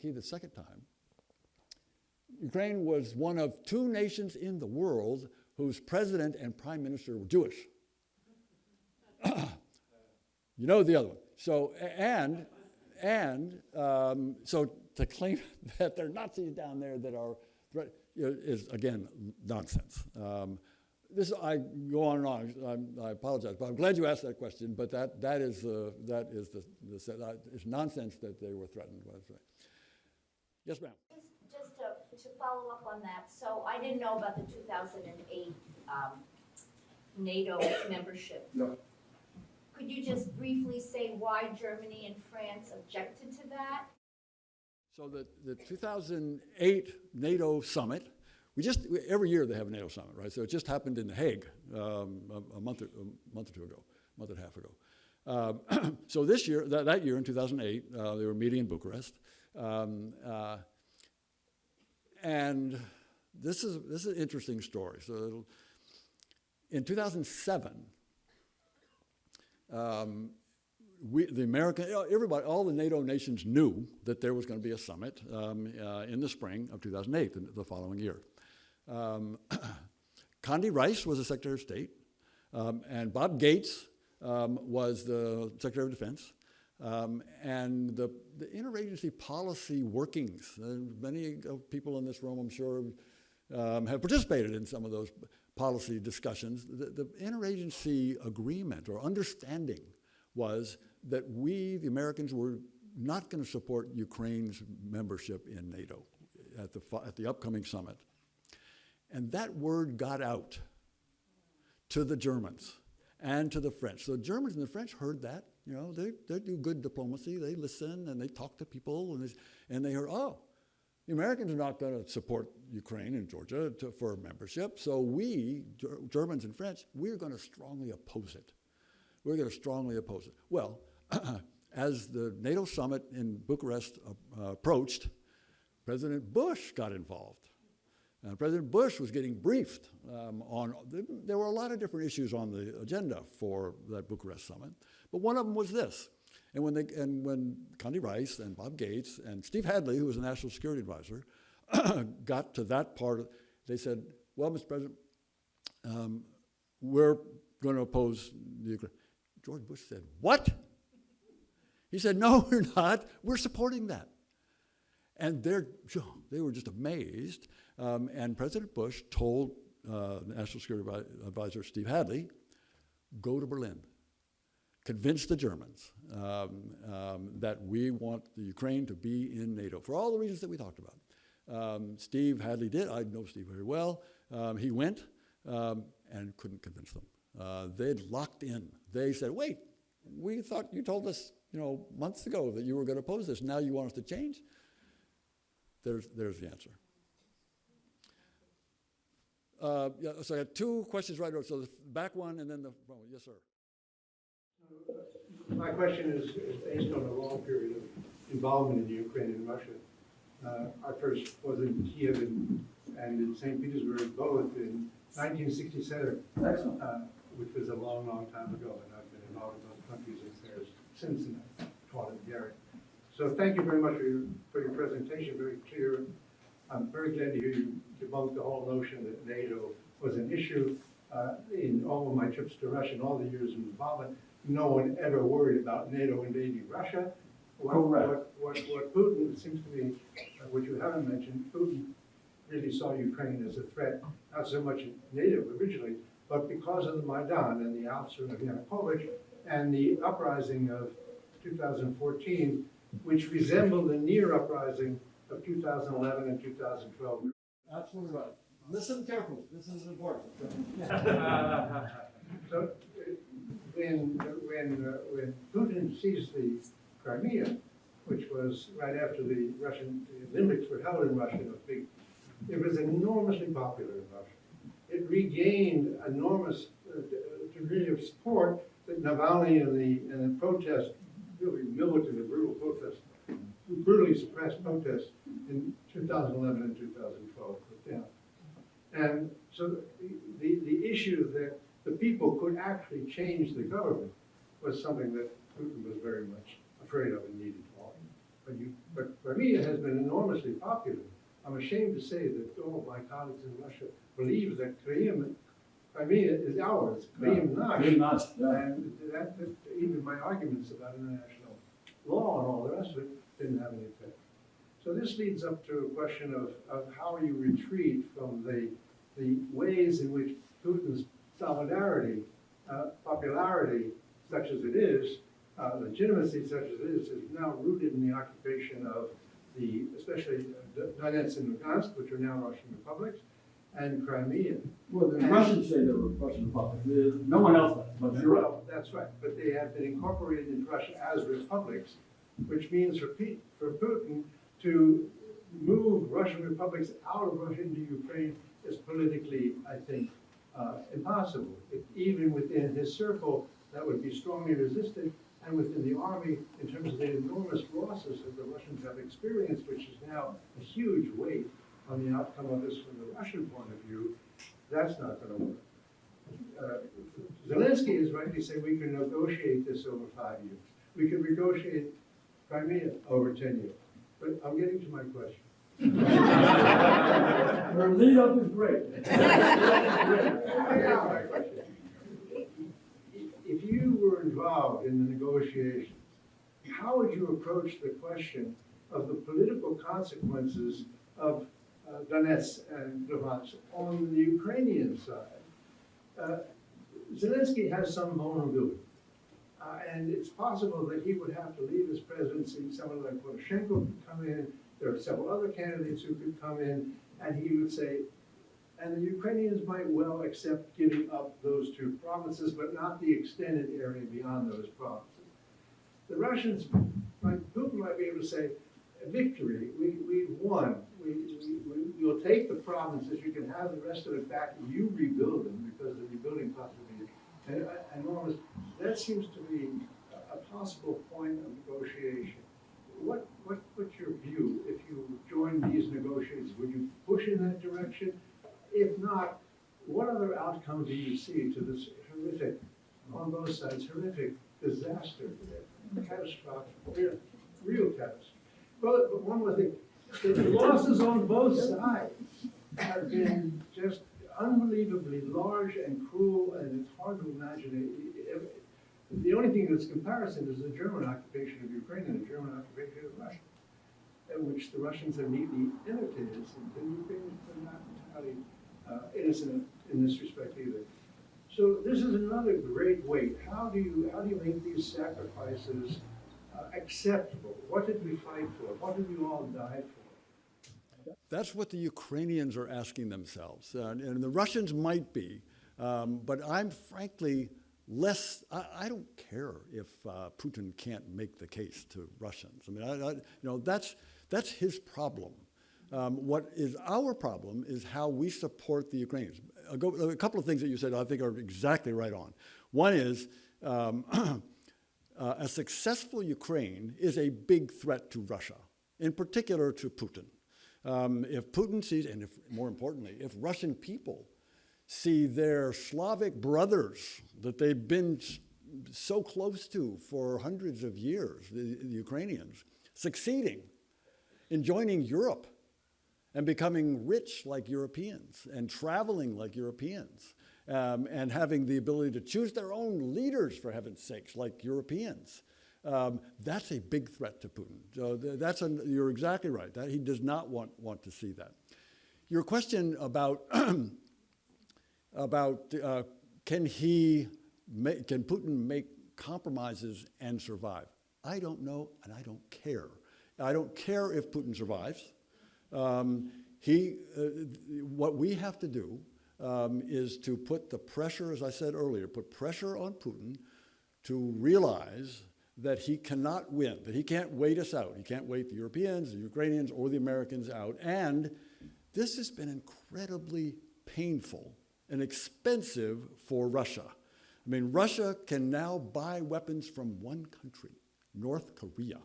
Kyiv the second time, Ukraine was one of 2 nations in the world whose president and prime minister were Jewish. You know the other one. So, so to claim that there are Nazis down there that are is again nonsense. I go on and on. I apologize, but I'm glad you asked that question. But that is it's nonsense that they were threatened. Yes, ma'am. Just to follow up on that, so I didn't know about the 2008 NATO membership. No. Could you just briefly say why Germany and France objected to that? So the 2008 NATO summit, every year they have a NATO summit, right? So it just happened in The Hague a month or two ago, a month and a half ago. So this year, that year in 2008, they were meeting in Bucharest. And this is an interesting story. So in 2007, all the NATO nations knew that there was going to be a summit in the spring of 2008, the following year. Condi Rice was the Secretary of State, and Bob Gates was the Secretary of Defense. And the interagency policy workings, many people in this room, I'm sure, have participated in some of those policy discussions. The interagency agreement or understanding was that we, the Americans, were not going to support Ukraine's membership in NATO at the upcoming summit. And that word got out to the Germans and to the French. So the Germans and the French heard that. You know, they do good diplomacy. They listen and they talk to people, and they heard, oh, the Americans are not going to support Ukraine and Georgia for membership. So we, Germans and French, we're going to strongly oppose it. We're going to strongly oppose it. Well, as the NATO summit in Bucharest approached, President Bush got involved. President Bush was getting briefed there were a lot of different issues on the agenda for that Bucharest summit, but one of them was this. And when Condi Rice and Bob Gates and Steve Hadley, who was the National Security Advisor, got to that part, they said, well, Mr. President, we're going to oppose the Ukraine. George Bush said, what? He said, no, we're not. We're supporting that. And they were just amazed. And President Bush told National Security Advisor Steve Hadley, go to Berlin. Convince the Germans that we want the Ukraine to be in NATO for all the reasons that we talked about. Steve Hadley did. I know Steve very well. He went and couldn't convince them. They'd locked in. They said, wait, we thought you told us, months ago that you were going to oppose this. Now you want us to change? There's the answer. So I had 2 questions right over. So the back one and then the front one. Yes, sir. My question is based on a long period of involvement in Ukraine and Russia. I first was in Kyiv and in St. Petersburg both in 1967, which was a long, long time ago, and I've been involved in both countries' affairs since then. I've taught at Garrett. So thank you very much for your presentation, very clear. I'm very glad to hear you debunk the whole notion that NATO was an issue. In all of my trips to Russia and all the years of involvement, no one ever worried about NATO invading Russia. What Putin, it seems to me, what you haven't mentioned, Putin really saw Ukraine as a threat, not so much NATO originally, but because of the Maidan and the ousting of Yanukovych and the uprising of 2014, which resembled the near uprising of 2011 and 2012. Absolutely right. Listen carefully. This is important. So when Putin seized the Crimea, which was right after the Olympics were held in Russia, it was enormously popular in Russia. It regained enormous degree of support that Navalny and the protest, really militant and brutal protest, brutally suppressed protests in 2011 and 2012 put down. And so the issue that the people could actually change the government was something that Putin was very much afraid of and needed to argue. But Crimea has been enormously popular. I'm ashamed to say that all of my colleagues in Russia believe that Crimea is ours, Kyiv nash. And that even my arguments about international law and all the rest of it didn't have any effect. So this leads up to a question of how you retreat from the ways in which Putin's solidarity, popularity, such as it is, legitimacy such as it is now rooted in the occupation of especially Donetsk and Lugansk, which are now Russian republics, and Crimea. Well, the Russians say they're Russian republics. No one else does, but you're right. Well, that's right, but they have been incorporated into Russia as republics, which means for Putin to move Russian republics out of Russia into Ukraine is politically, I think, impossible. Even within his circle, that would be strongly resisted, and within the army, in terms of the enormous losses that the Russians have experienced, which is now a huge weight on the outcome of this from the Russian point of view, that's not going to work. Zelensky is rightly saying we can negotiate this over 5 years. We can negotiate Crimea over 10 years. But I'm getting to my question. Your lead up is great. If you were involved in the negotiations, how would you approach the question of the political consequences of Donetsk and Luhansk on the Ukrainian side? Zelensky has some vulnerability. And it's possible that he would have to leave his presidency. Someone like Poroshenko could come in. There are several other candidates who could come in, and he would say, and the Ukrainians might well accept giving up those two provinces, but not the extended area beyond those provinces. The Russians, Putin might be able to say, victory, we've won. We'll take the provinces, you can have the rest of it back, you rebuild them, because the rebuilding possibility is enormous. That seems to be a possible point of negotiation. What's your view? If you join these negotiations, would you push in that direction? If not, what other outcome do you see to this horrific, on both sides, horrific disaster, catastrophic, real catastrophe? Well, but one more thing, the losses on both sides have been just unbelievably large and cruel, and it's hard to imagine it. The only thing that's comparison is the German occupation of Ukraine and the German occupation of Russia, which the Russians have neatly imitated, and the Ukrainians are not entirely innocent in this respect either. So this is another great weight. How do you make these sacrifices acceptable? What did we fight for? What did we all die for? That's what the Ukrainians are asking themselves. And the Russians might be, but I'm frankly less, I don't care if Putin can't make the case to Russians. I mean, that's his problem. What is our problem is how we support the Ukrainians. A couple of things that you said I think are exactly right on. One is a successful Ukraine is a big threat to Russia, in particular to Putin. If Putin sees, and more importantly, if Russian people see their Slavic brothers that they've been so close to for hundreds of years, the Ukrainians, succeeding in joining Europe and becoming rich like Europeans and traveling like Europeans and having the ability to choose their own leaders, for heaven's sakes, like Europeans. That's a big threat to Putin. So you're exactly right. That he does not want to see that. Your question about can Putin make compromises and survive? I don't know, and I don't care. I don't care if Putin survives. What we have to do is to put the pressure, as I said earlier, put pressure on Putin to realize that he cannot win, that he can't wait us out. He can't wait the Europeans, the Ukrainians, or the Americans out. And this has been incredibly painful and expensive for Russia. I mean, Russia can now buy weapons from one country, North Korea.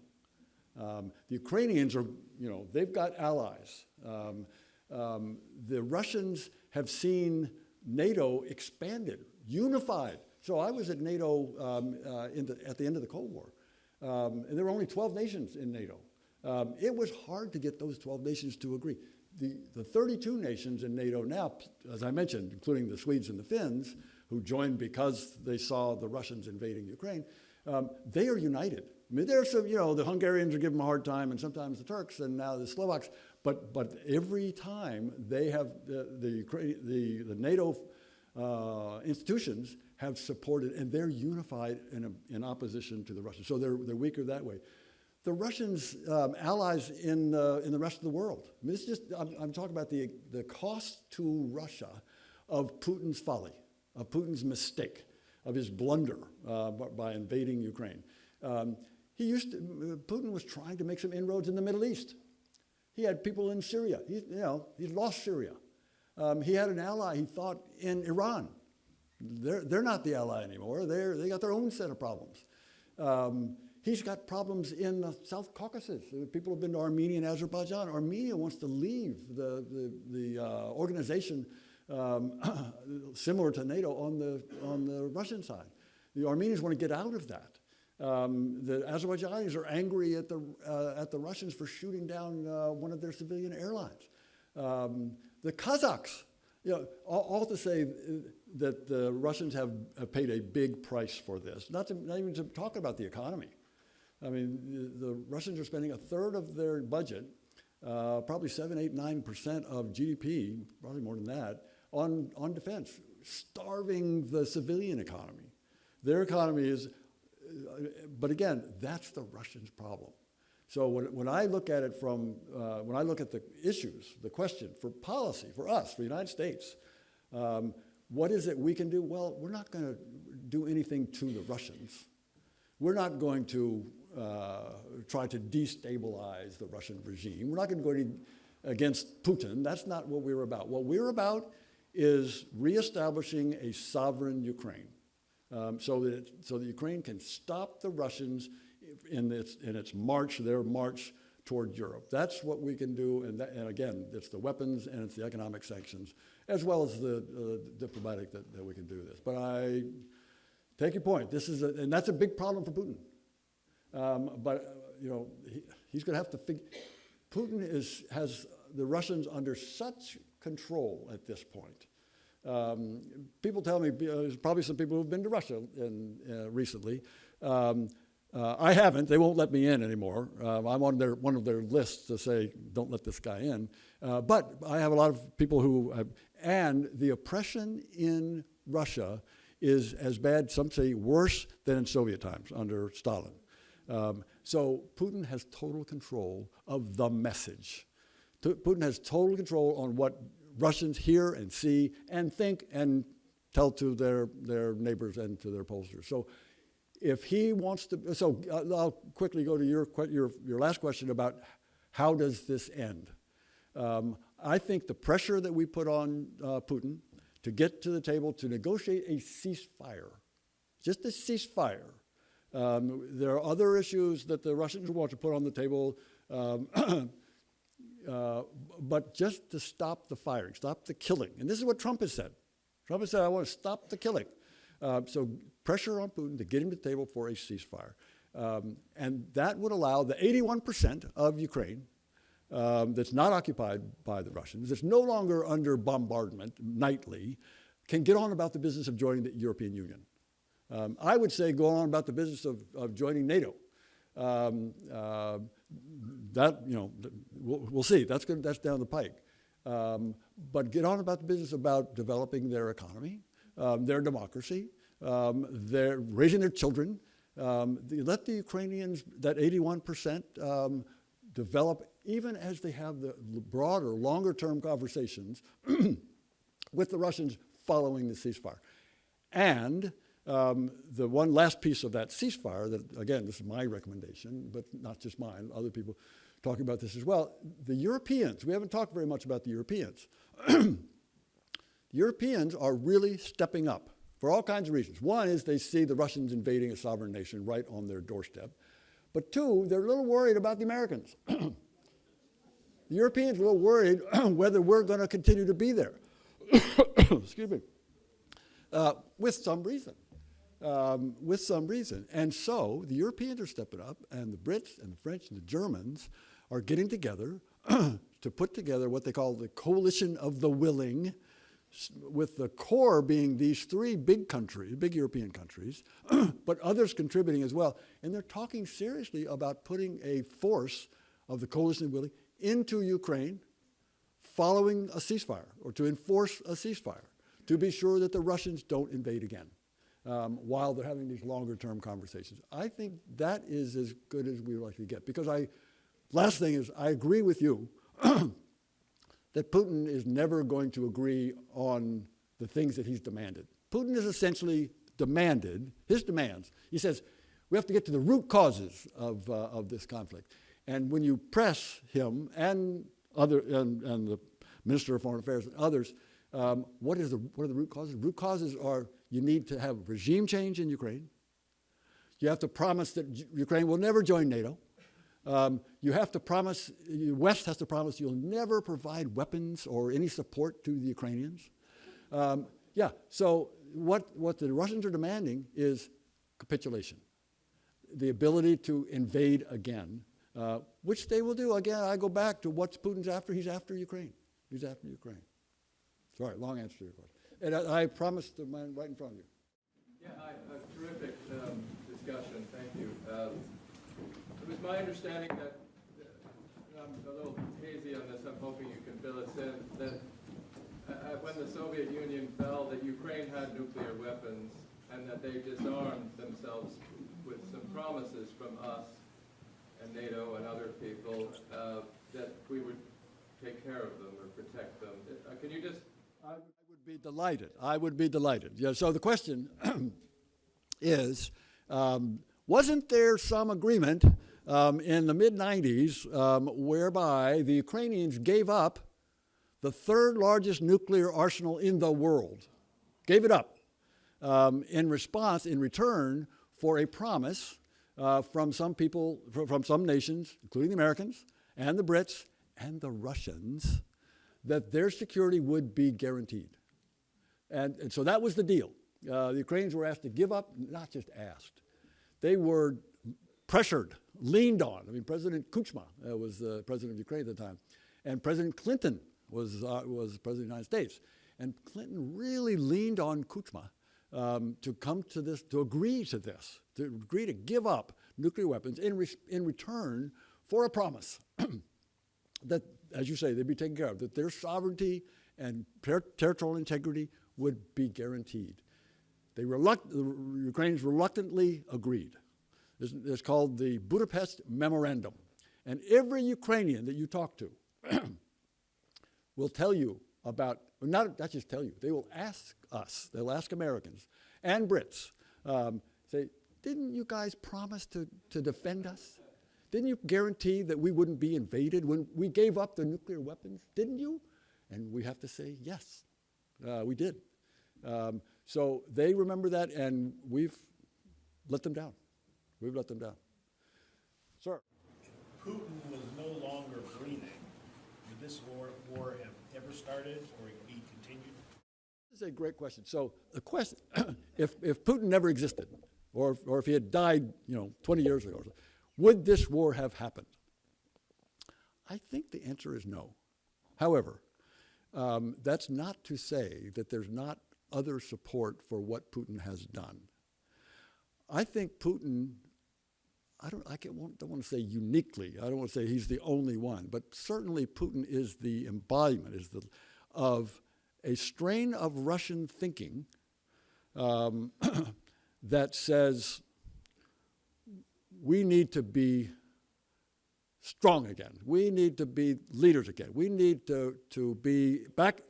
The Ukrainians are, they've got allies. The Russians have seen NATO expanded, unified. So I was at NATO at the end of the Cold War, and there were only 12 nations in NATO. It was hard to get those 12 nations to agree. The 32 nations in NATO now, as I mentioned, including the Swedes and the Finns, who joined because they saw the Russians invading Ukraine, they are united. I mean, there's some, the Hungarians are giving them a hard time, and sometimes the Turks, and now the Slovaks. But every time they have the NATO institutions have supported, and they're unified in opposition to the Russians. So they're weaker that way. The Russians' allies in the rest of the world. I mean, it's just I'm talking about the cost to Russia of Putin's folly, of Putin's mistake, of his blunder by invading Ukraine. Putin was trying to make some inroads in the Middle East. He had people in Syria. He's lost Syria. He had an ally, he thought, in Iran. They're not the ally anymore. They got their own set of problems. He's got problems in the South Caucasus. People have been to Armenia and Azerbaijan. Armenia wants to leave the organization similar to NATO on the Russian side. The Armenians want to get out of that. The Azerbaijanis are angry at the Russians for shooting down one of their civilian airlines. The Kazakhs, all to say that the Russians have paid a big price for this. Not even to talk about the economy. I mean, the Russians are spending a third of their budget, probably 7, 8, 9% of GDP, probably more than that, on defense, starving the civilian economy. Their economy is, but again, that's the Russians' problem. So when I look at it when I look at the issues, the question for policy, for us, for the United States, what is it we can do? Well, we're not going to do anything to the Russians. We're not going to try to destabilize the Russian regime. We're not going to go against Putin. That's not what we're about. What we're about is reestablishing a sovereign Ukraine, so that Ukraine can stop the Russians in its march, their march toward Europe. That's what we can do, and again, it's the weapons and it's the economic sanctions, as well as the diplomatic that we can do this. But I take your point. And that's a big problem for Putin. But he's going to have to figure. Putin has the Russians under such control at this point. People tell me, there's probably some people who've been to Russia recently. I haven't. They won't let me in anymore. I'm on one of their lists to say, don't let this guy in. But I have a lot of people who have, and the oppression in Russia is as bad, some say worse than in Soviet times under Stalin. So Putin has total control of the message. Putin has total control on what Russians hear and see and think and tell to their neighbors and to their pollsters. So if he wants to, I'll quickly go to your last question about how does this end? I think the pressure that we put on Putin to get to the table to negotiate a ceasefire, just a ceasefire. There are other issues that the Russians want to put on the table, but just to stop the firing, stop the killing. And this is what Trump has said. Trump has said, I want to stop the killing. So pressure on Putin to get him to the table for a ceasefire. And that would allow the 81% of Ukraine that's not occupied by the Russians, that's no longer under bombardment nightly, can get on about the business of joining the European Union. I would say go on about the business of joining NATO. That, you know, we'll see. That's down the pike. But get on about the business about developing their economy, their democracy, they're raising their children. Let the Ukrainians, that 81%, develop, even as they have the broader, longer-term conversations with the Russians following the ceasefire. And the one last piece of that ceasefire, that again, this is my recommendation, but not just mine, other people talking about this as well. The Europeans, we haven't talked very much about the Europeans. The Europeans are really stepping up for all kinds of reasons. One is they see the Russians invading a sovereign nation right on their doorstep. But two, they're a little worried about the Americans. The Europeans are a little worried whether we're going to continue to be there. Excuse me. With some reason. And so the Europeans are stepping up, and the Brits and the French and the Germans are getting together to put together what they call the coalition of the willing, with the core being these three big countries, big European countries, but others contributing as well. And they're talking seriously about putting a force of the coalition of willing into Ukraine following a ceasefire, or to enforce a ceasefire, to be sure that the Russians don't invade again, while they're having these longer-term conversations. I think that is as good as we're likely to get. Because last thing is, I agree with you that Putin is never going to agree on the things that he's demanded. Putin has essentially demanded, his demands, he says, we have to get to the root causes of this conflict. And when you press him and the Minister of Foreign Affairs and others, what are the root causes? Root causes are you need to have regime change in Ukraine. You have to promise that Ukraine will never join NATO. You have to promise, the West has to promise you'll never provide weapons or any support to the Ukrainians. So what the Russians are demanding is capitulation, the ability to invade again, which they will do. Again, I go back to what's Putin's after. He's after Ukraine. He's after Ukraine. Sorry, long answer to your question. And I promised the man right in front of you. Yeah, a terrific discussion. Thank you. It was my understanding that, I'm a little hazy on this, I'm hoping you can fill us in, that when the Soviet Union fell, that Ukraine had nuclear weapons and that they disarmed themselves with some promises from us and NATO and other people that we would take care of them or protect them. Can you just... I would be delighted. I would be delighted. Yeah, so the question is, wasn't there some agreement in the mid-90s whereby the Ukrainians gave up the third largest nuclear arsenal in the world, gave it up in return for a promise from some people, from some nations, including the Americans and the Brits and the Russians, that their security would be guaranteed. And so that was the deal. The Ukrainians were asked to give up, not just asked. They were pressured, leaned on. I mean, President Kuchma was the president of Ukraine at the time, and President Clinton was president of the United States. And Clinton really leaned on Kuchma to come to this, to agree to this, to agree to give up nuclear weapons in return for a promise that, as you say, they'd be taken care of, that their sovereignty and territorial integrity would be guaranteed. The Ukrainians reluctantly agreed. It's called the Budapest Memorandum. And every Ukrainian that you talk to will tell you about, not just tell you, they will ask us, they'll ask Americans and Brits, say, didn't you guys promise to defend us? Didn't you guarantee that we wouldn't be invaded when we gave up the nuclear weapons? Didn't you? And we have to say, yes, we did. So they remember that, and we've let them down. We've let them down. Sir? Putin was no longer breathing. Would this war have ever started or be continued? This is a great question. So the question, if Putin never existed, or if he had died, 20 years ago, would this war have happened? I think the answer is no. However, that's not to say that there's not other support for what Putin has done. I think Putin, I don't want to say uniquely, I don't want to say he's the only one, but certainly Putin is the embodiment of a strain of Russian thinking that says we need to be strong again. We need to be leaders again. We need to be back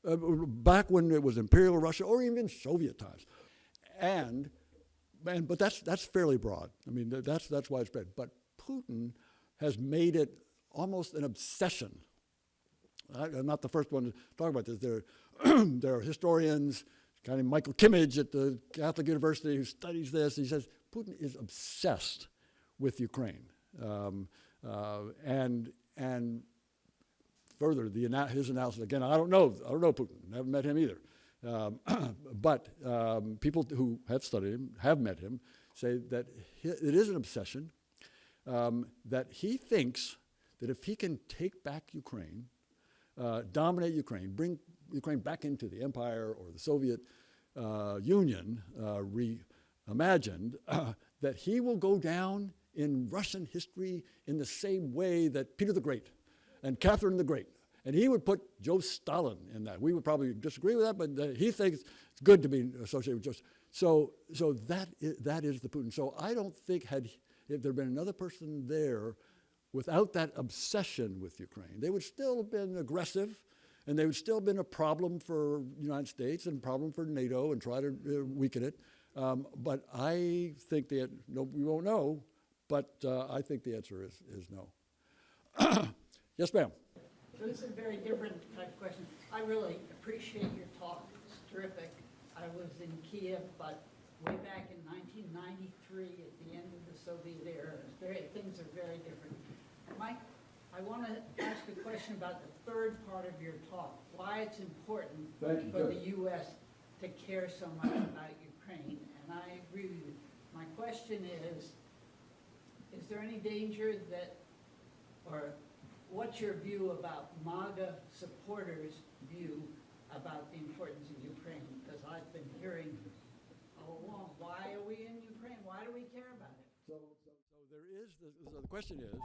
when it was Imperial Russia or even Soviet times. But that's fairly broad. I mean, that's widespread. But Putin has made it almost an obsession. I'm not the first one to talk about this. There are historians, kind of Michael Kimmage at the Catholic University who studies this. He says Putin is obsessed with Ukraine. And further, his analysis, again, I don't know Putin, I haven't met him either. But people who have studied him, have met him, say that it is an obsession, that he thinks that if he can take back Ukraine, dominate Ukraine, bring Ukraine back into the empire or the Soviet Union reimagined, that he will go down in Russian history in the same way that Peter the Great and Catherine the Great. And he would put Joe Stalin in that. We would probably disagree with that, but he thinks it's good to be associated with Joe. So that is the Putin. So I don't think if there had been another person there without that obsession with Ukraine, they would still have been aggressive, and they would still have been a problem for the United States and a problem for NATO and try to weaken it. But I think that, no, we won't know, but I think the answer is no. Yes, ma'am. So this is a very different type of question. I really appreciate your talk. It's terrific. I was in Kyiv, but way back in 1993, at the end of the Soviet era, things are very different. And Mike, I want to ask a question about the third part of your talk, why it's important for the U.S. to care so much about Ukraine. And I agree with you. My question is there any danger that, or what's your view about MAGA supporters' view about the importance of Ukraine? Because I've been hearing all along, why are we in Ukraine? Why do we care about it? So the question is,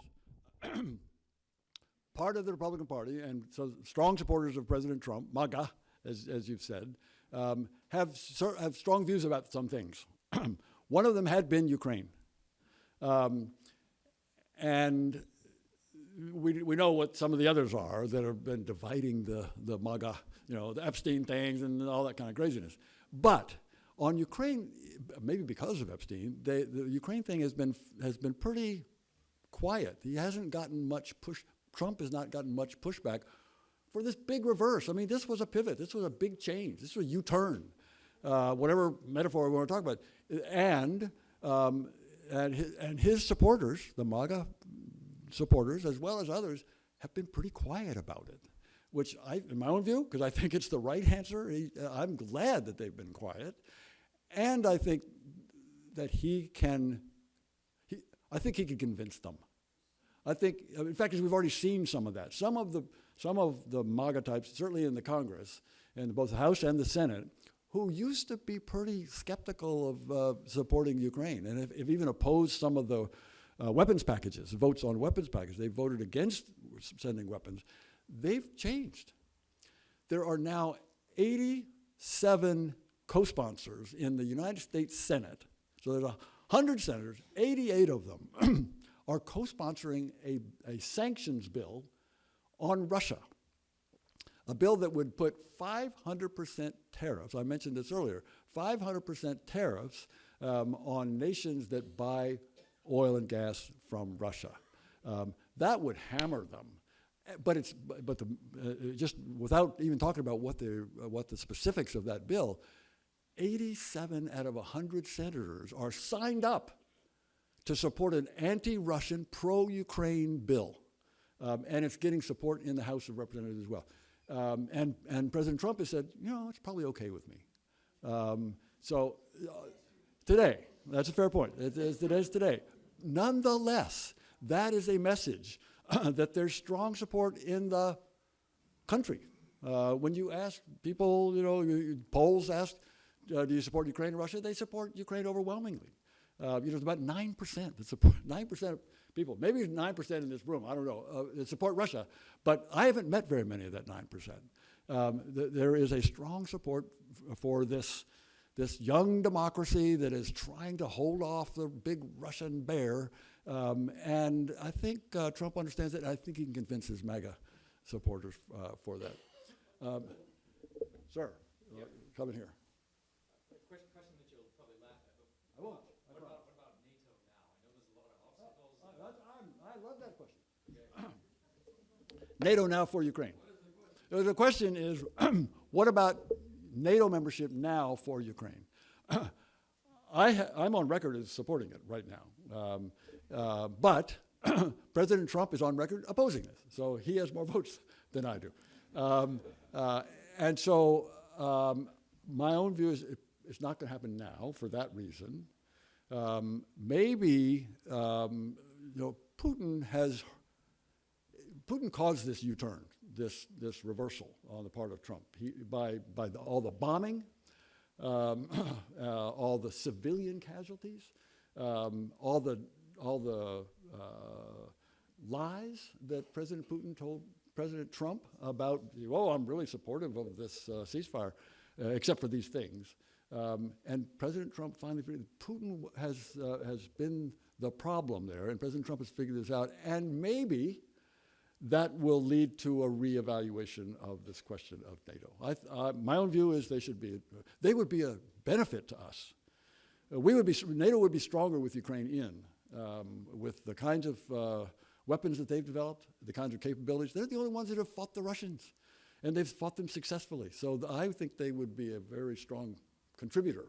part of the Republican Party, and so strong supporters of President Trump, MAGA, as you've said, have strong views about some things. One of them had been Ukraine. And we know what some of the others are that have been dividing the MAGA, the Epstein things and all that kind of craziness. But on Ukraine, maybe because of Epstein, the Ukraine thing has been pretty quiet. He hasn't gotten much push. Trump has not gotten much pushback for this big reverse. I mean, this was a pivot. This was a big change. This was a U-turn, whatever metaphor we want to talk about. And his supporters, the MAGA supporters, as well as others, have been pretty quiet about it, which in my own view, because I think it's the right answer, I'm glad that they've been quiet. And I think that he can convince them. I think, in fact, we've already seen some of that. Some of the MAGA types, certainly in the Congress, in both the House and the Senate, who used to be pretty skeptical of supporting Ukraine, and have even opposed some of the weapons packages, votes on weapons packages. They voted against sending weapons. They've changed. There are now 87 co-sponsors in the United States Senate. So there's 100 senators, 88 of them are co-sponsoring a sanctions bill on Russia. A bill that would put 500% tariffs, I mentioned this earlier, 500% tariffs on nations that buy oil and gas from Russia. That would hammer them. But just without even talking about what the specifics of that bill, 87 out of 100 senators are signed up to support an anti-Russian, pro-Ukraine bill. And it's getting support in the House of Representatives as well. And President Trump has said, it's probably okay with me. Today, that's a fair point. It is today. Nonetheless, that is a message that there's strong support in the country. When you ask people, polls asked, do you support Ukraine and Russia? They support Ukraine overwhelmingly. It's about 9% that support, 9% of people, maybe 9% in this room, I don't know, that support Russia, but I haven't met very many of that 9%. There is a strong support for this young democracy that is trying to hold off the big Russian bear, and I think Trump understands it. I think he can convince his MAGA supporters for that. Sir, come in here. Question that you'll probably laugh at. I won't. What about NATO now? I know there's a lot of obstacles. I love that question. NATO now for Ukraine. The question is, what about NATO membership now for Ukraine? I'm on record as supporting it right now. But President Trump is on record opposing this. So he has more votes than I do. And so my own view is it's not going to happen now for that reason. Maybe, Putin caused this U-turn, this reversal on the part of Trump by all the bombing, all the civilian casualties, all the lies that President Putin told President Trump about, I'm really supportive of this ceasefire, except for these things. And President Trump finally figured Putin has been the problem there, and President Trump has figured this out, and maybe that will lead to a reevaluation of this question of NATO. My own view is they would be a benefit to us. NATO would be stronger with Ukraine in, with the kinds of weapons that they've developed, the kinds of capabilities. They're the only ones that have fought the Russians, and they've fought them successfully. So I think they would be a very strong contributor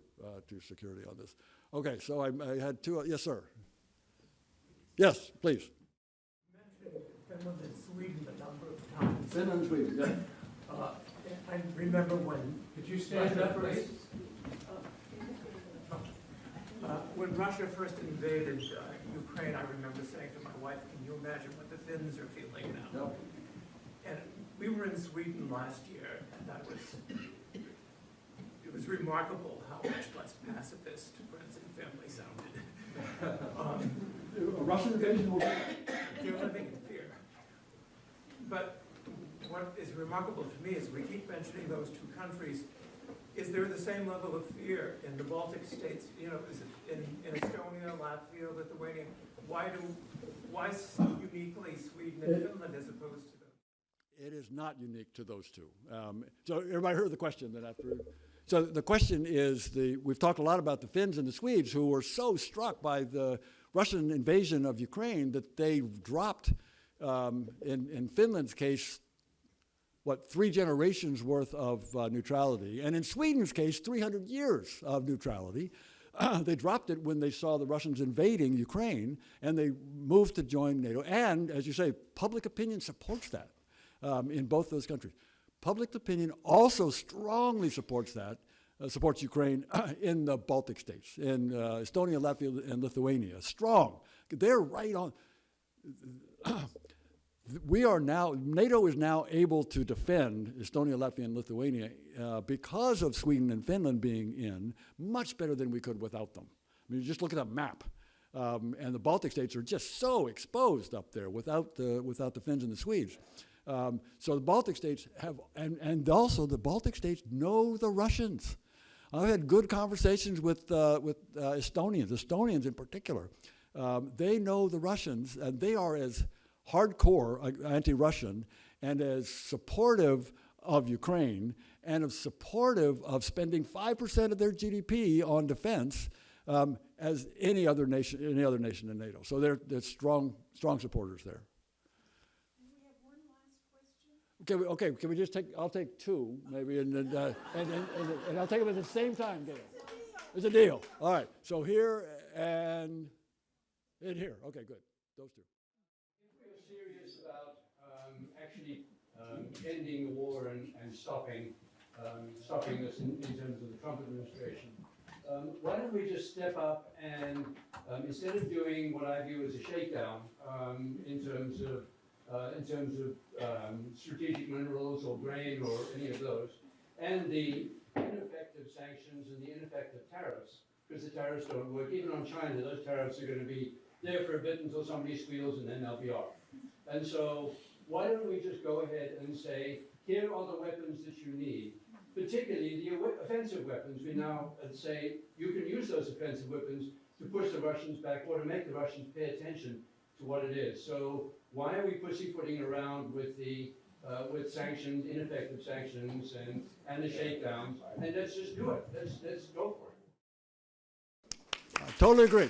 to security on this. Okay, so I had two. Yes, sir. Yes, please. You mentioned Finland and Sweden a number of times. Finland and Sweden, yeah. I remember when. Could you stand up, please? When Russia first invaded Ukraine, I remember saying to my wife, "Can you imagine what the Finns are feeling now?" No. And we were in Sweden last year, and it was remarkable how much less pacifist friends and family sounded. A Russian invasion will be. They're living in fear. But what is remarkable to me is we keep mentioning those two countries. Is there the same level of fear in the Baltic states? Is it in Estonia, Latvia, Lithuania? Why uniquely Sweden and Finland as opposed to them? It is not unique to those two. So everybody heard the question then after. So the question is, we've talked a lot about the Finns and the Swedes who were so struck by the Russian invasion of Ukraine that they dropped, in Finland's case, 3 generations worth of neutrality, and in Sweden's case, 300 years of neutrality. They dropped it when they saw the Russians invading Ukraine, and they moved to join NATO. And, as you say, public opinion supports that in both those countries. Public opinion also strongly supports that, supports Ukraine in the Baltic states, in Estonia, Latvia, and Lithuania. Strong. They're right on. NATO is now able to defend Estonia, Latvia, and Lithuania because of Sweden and Finland being in much better than we could without them. I mean, just look at that map. And the Baltic states are just so exposed up there without the Finns and the Swedes. So the Baltic states have, and also the Baltic states know the Russians. I've had good conversations with Estonians in particular. They know the Russians, and they are as hardcore anti-Russian and as supportive of Ukraine and as supportive of spending 5% of their GDP on defense as any other nation in NATO. So they're strong supporters there. We have one last question. Okay. Can we just I'll take two maybe, and I'll take them at the same time, Gail. It's a deal. All right. So here and here. Okay, good. Those two. Serious about actually ending the war and stopping this in terms of the Trump administration. Why don't we just step up and instead of doing what I view as a shakedown in terms of in terms of strategic minerals or grain or any of those, and the ineffective sanctions and the ineffective tariffs, because the tariffs don't work. Even on China, those tariffs are going to be there for a bit until somebody squeals and then they'll be off. And so why don't we just go ahead and say, here are the weapons that you need, particularly the offensive weapons. We now say you can use those offensive weapons to push the Russians back or to make the Russians pay attention to what it is. So why are we pussyfooting around with the with sanctions, ineffective sanctions, and the shakedowns? And let's just do it. Let's go for it. I totally agree.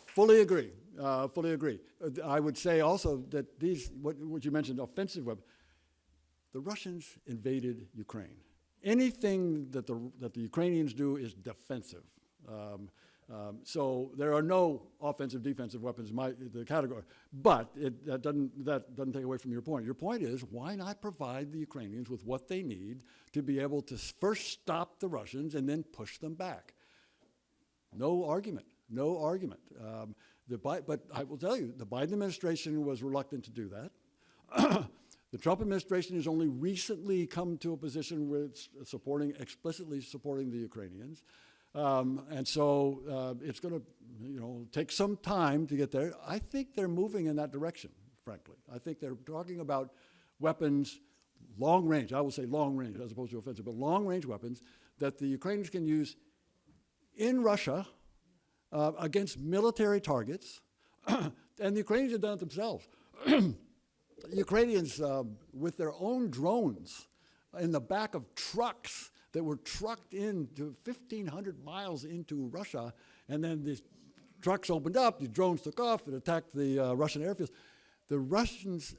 Fully agree. Fully agree. I would say also that these, what you mentioned, offensive weapons, the Russians invaded Ukraine. Anything that the Ukrainians do is defensive. So there are no offensive, defensive weapons in the category. But that doesn't take away from your point. Your point is, why not provide the Ukrainians with what they need to be able to first stop the Russians and then push them back? No argument. No argument. But I will tell you, the Biden administration was reluctant to do that. The Trump administration has only recently come to a position where it's explicitly supporting the Ukrainians. And so it's going to take some time to get there. I think they're moving in that direction, frankly. I think they're talking about weapons, long range, I will say long range as opposed to offensive, but long range weapons that the Ukrainians can use in Russia against military targets. And the Ukrainians have done it themselves. The Ukrainians, with their own drones in the back of trucks that were trucked into 1,500 miles into Russia, and then the trucks opened up, the drones took off and attacked the Russian airfields. The Russians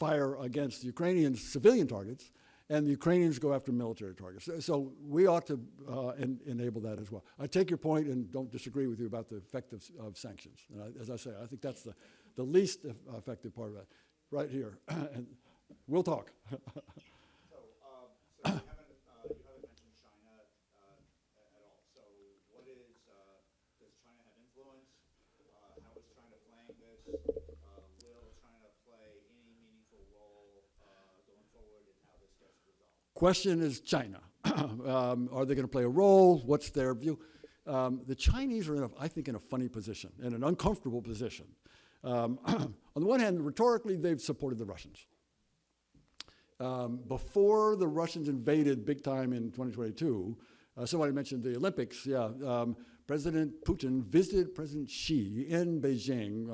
fire against the Ukrainians' civilian targets, and the Ukrainians go after military targets. So we ought to enable that as well. I take your point and don't disagree with you about the effect of sanctions. And as I say, I think that's the least effective part of that. Right here. And we'll talk. So you haven't mentioned China at all. So what is, does China have influence? How is China playing this? Will China play any meaningful role going forward in how this gets resolved? Question is China. Are they going to play a role? What's their view? The Chinese are, I think, in a funny position, in an uncomfortable position. On the one hand, rhetorically, they've supported the Russians. Before the Russians invaded big time in 2022, somebody mentioned the Olympics. Yeah, President Putin visited President Xi in Beijing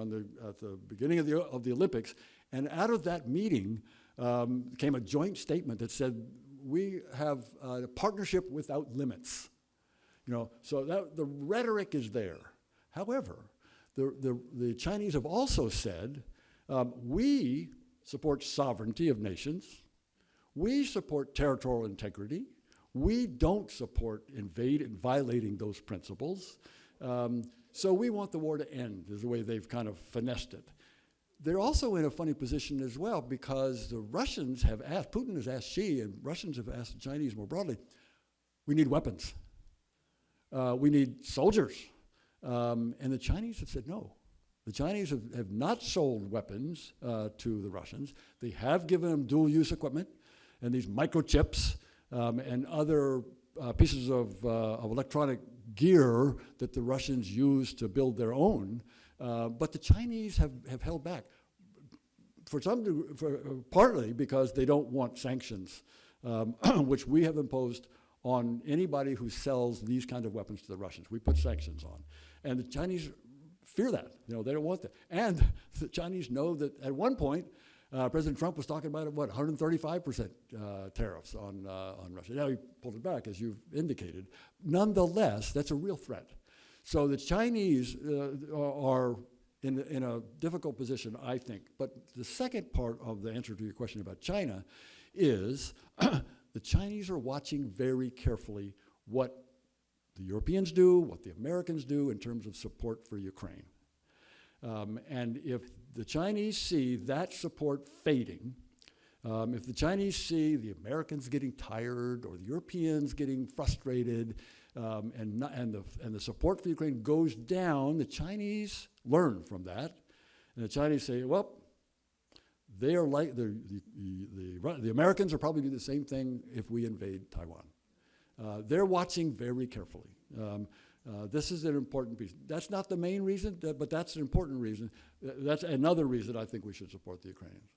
at the beginning of the Olympics, and out of that meeting came a joint statement that said, we have a partnership without limits. So the rhetoric is there. However, the Chinese have also said, we support sovereignty of nations, we support territorial integrity, we don't support violating those principles, so we want the war to end, is the way they've kind of finessed it. They're also in a funny position as well because the Russians have asked, Putin has asked Xi, and Russians have asked the Chinese more broadly, we need weapons, we need soldiers. And the Chinese have said no. The Chinese have not sold weapons to the Russians. They have given them dual-use equipment and these microchips and other pieces of electronic gear that the Russians use to build their own. But the Chinese have held back, partly because they don't want sanctions, which we have imposed on anybody who sells these kind of weapons to the Russians. We put sanctions on. And the Chinese fear that. They don't want that. And the Chinese know that at one point, President Trump was talking about, 135% tariffs on Russia. Now he pulled it back, as you've indicated. Nonetheless, that's a real threat. So the Chinese are in a difficult position, I think. But the second part of the answer to your question about China is the Chinese are watching very carefully what the Europeans do, what the Americans do in terms of support for Ukraine. And if the Chinese see that support fading, if the Chinese see the Americans getting tired or the Europeans getting frustrated, and the support for Ukraine goes down, the Chinese learn from that, and the Chinese say, well, they are like the Americans are probably do the same thing if we invade Taiwan. They're watching very carefully. This is an important piece. That's not the main reason, but that's an important reason. That's another reason I think we should support the Ukrainians.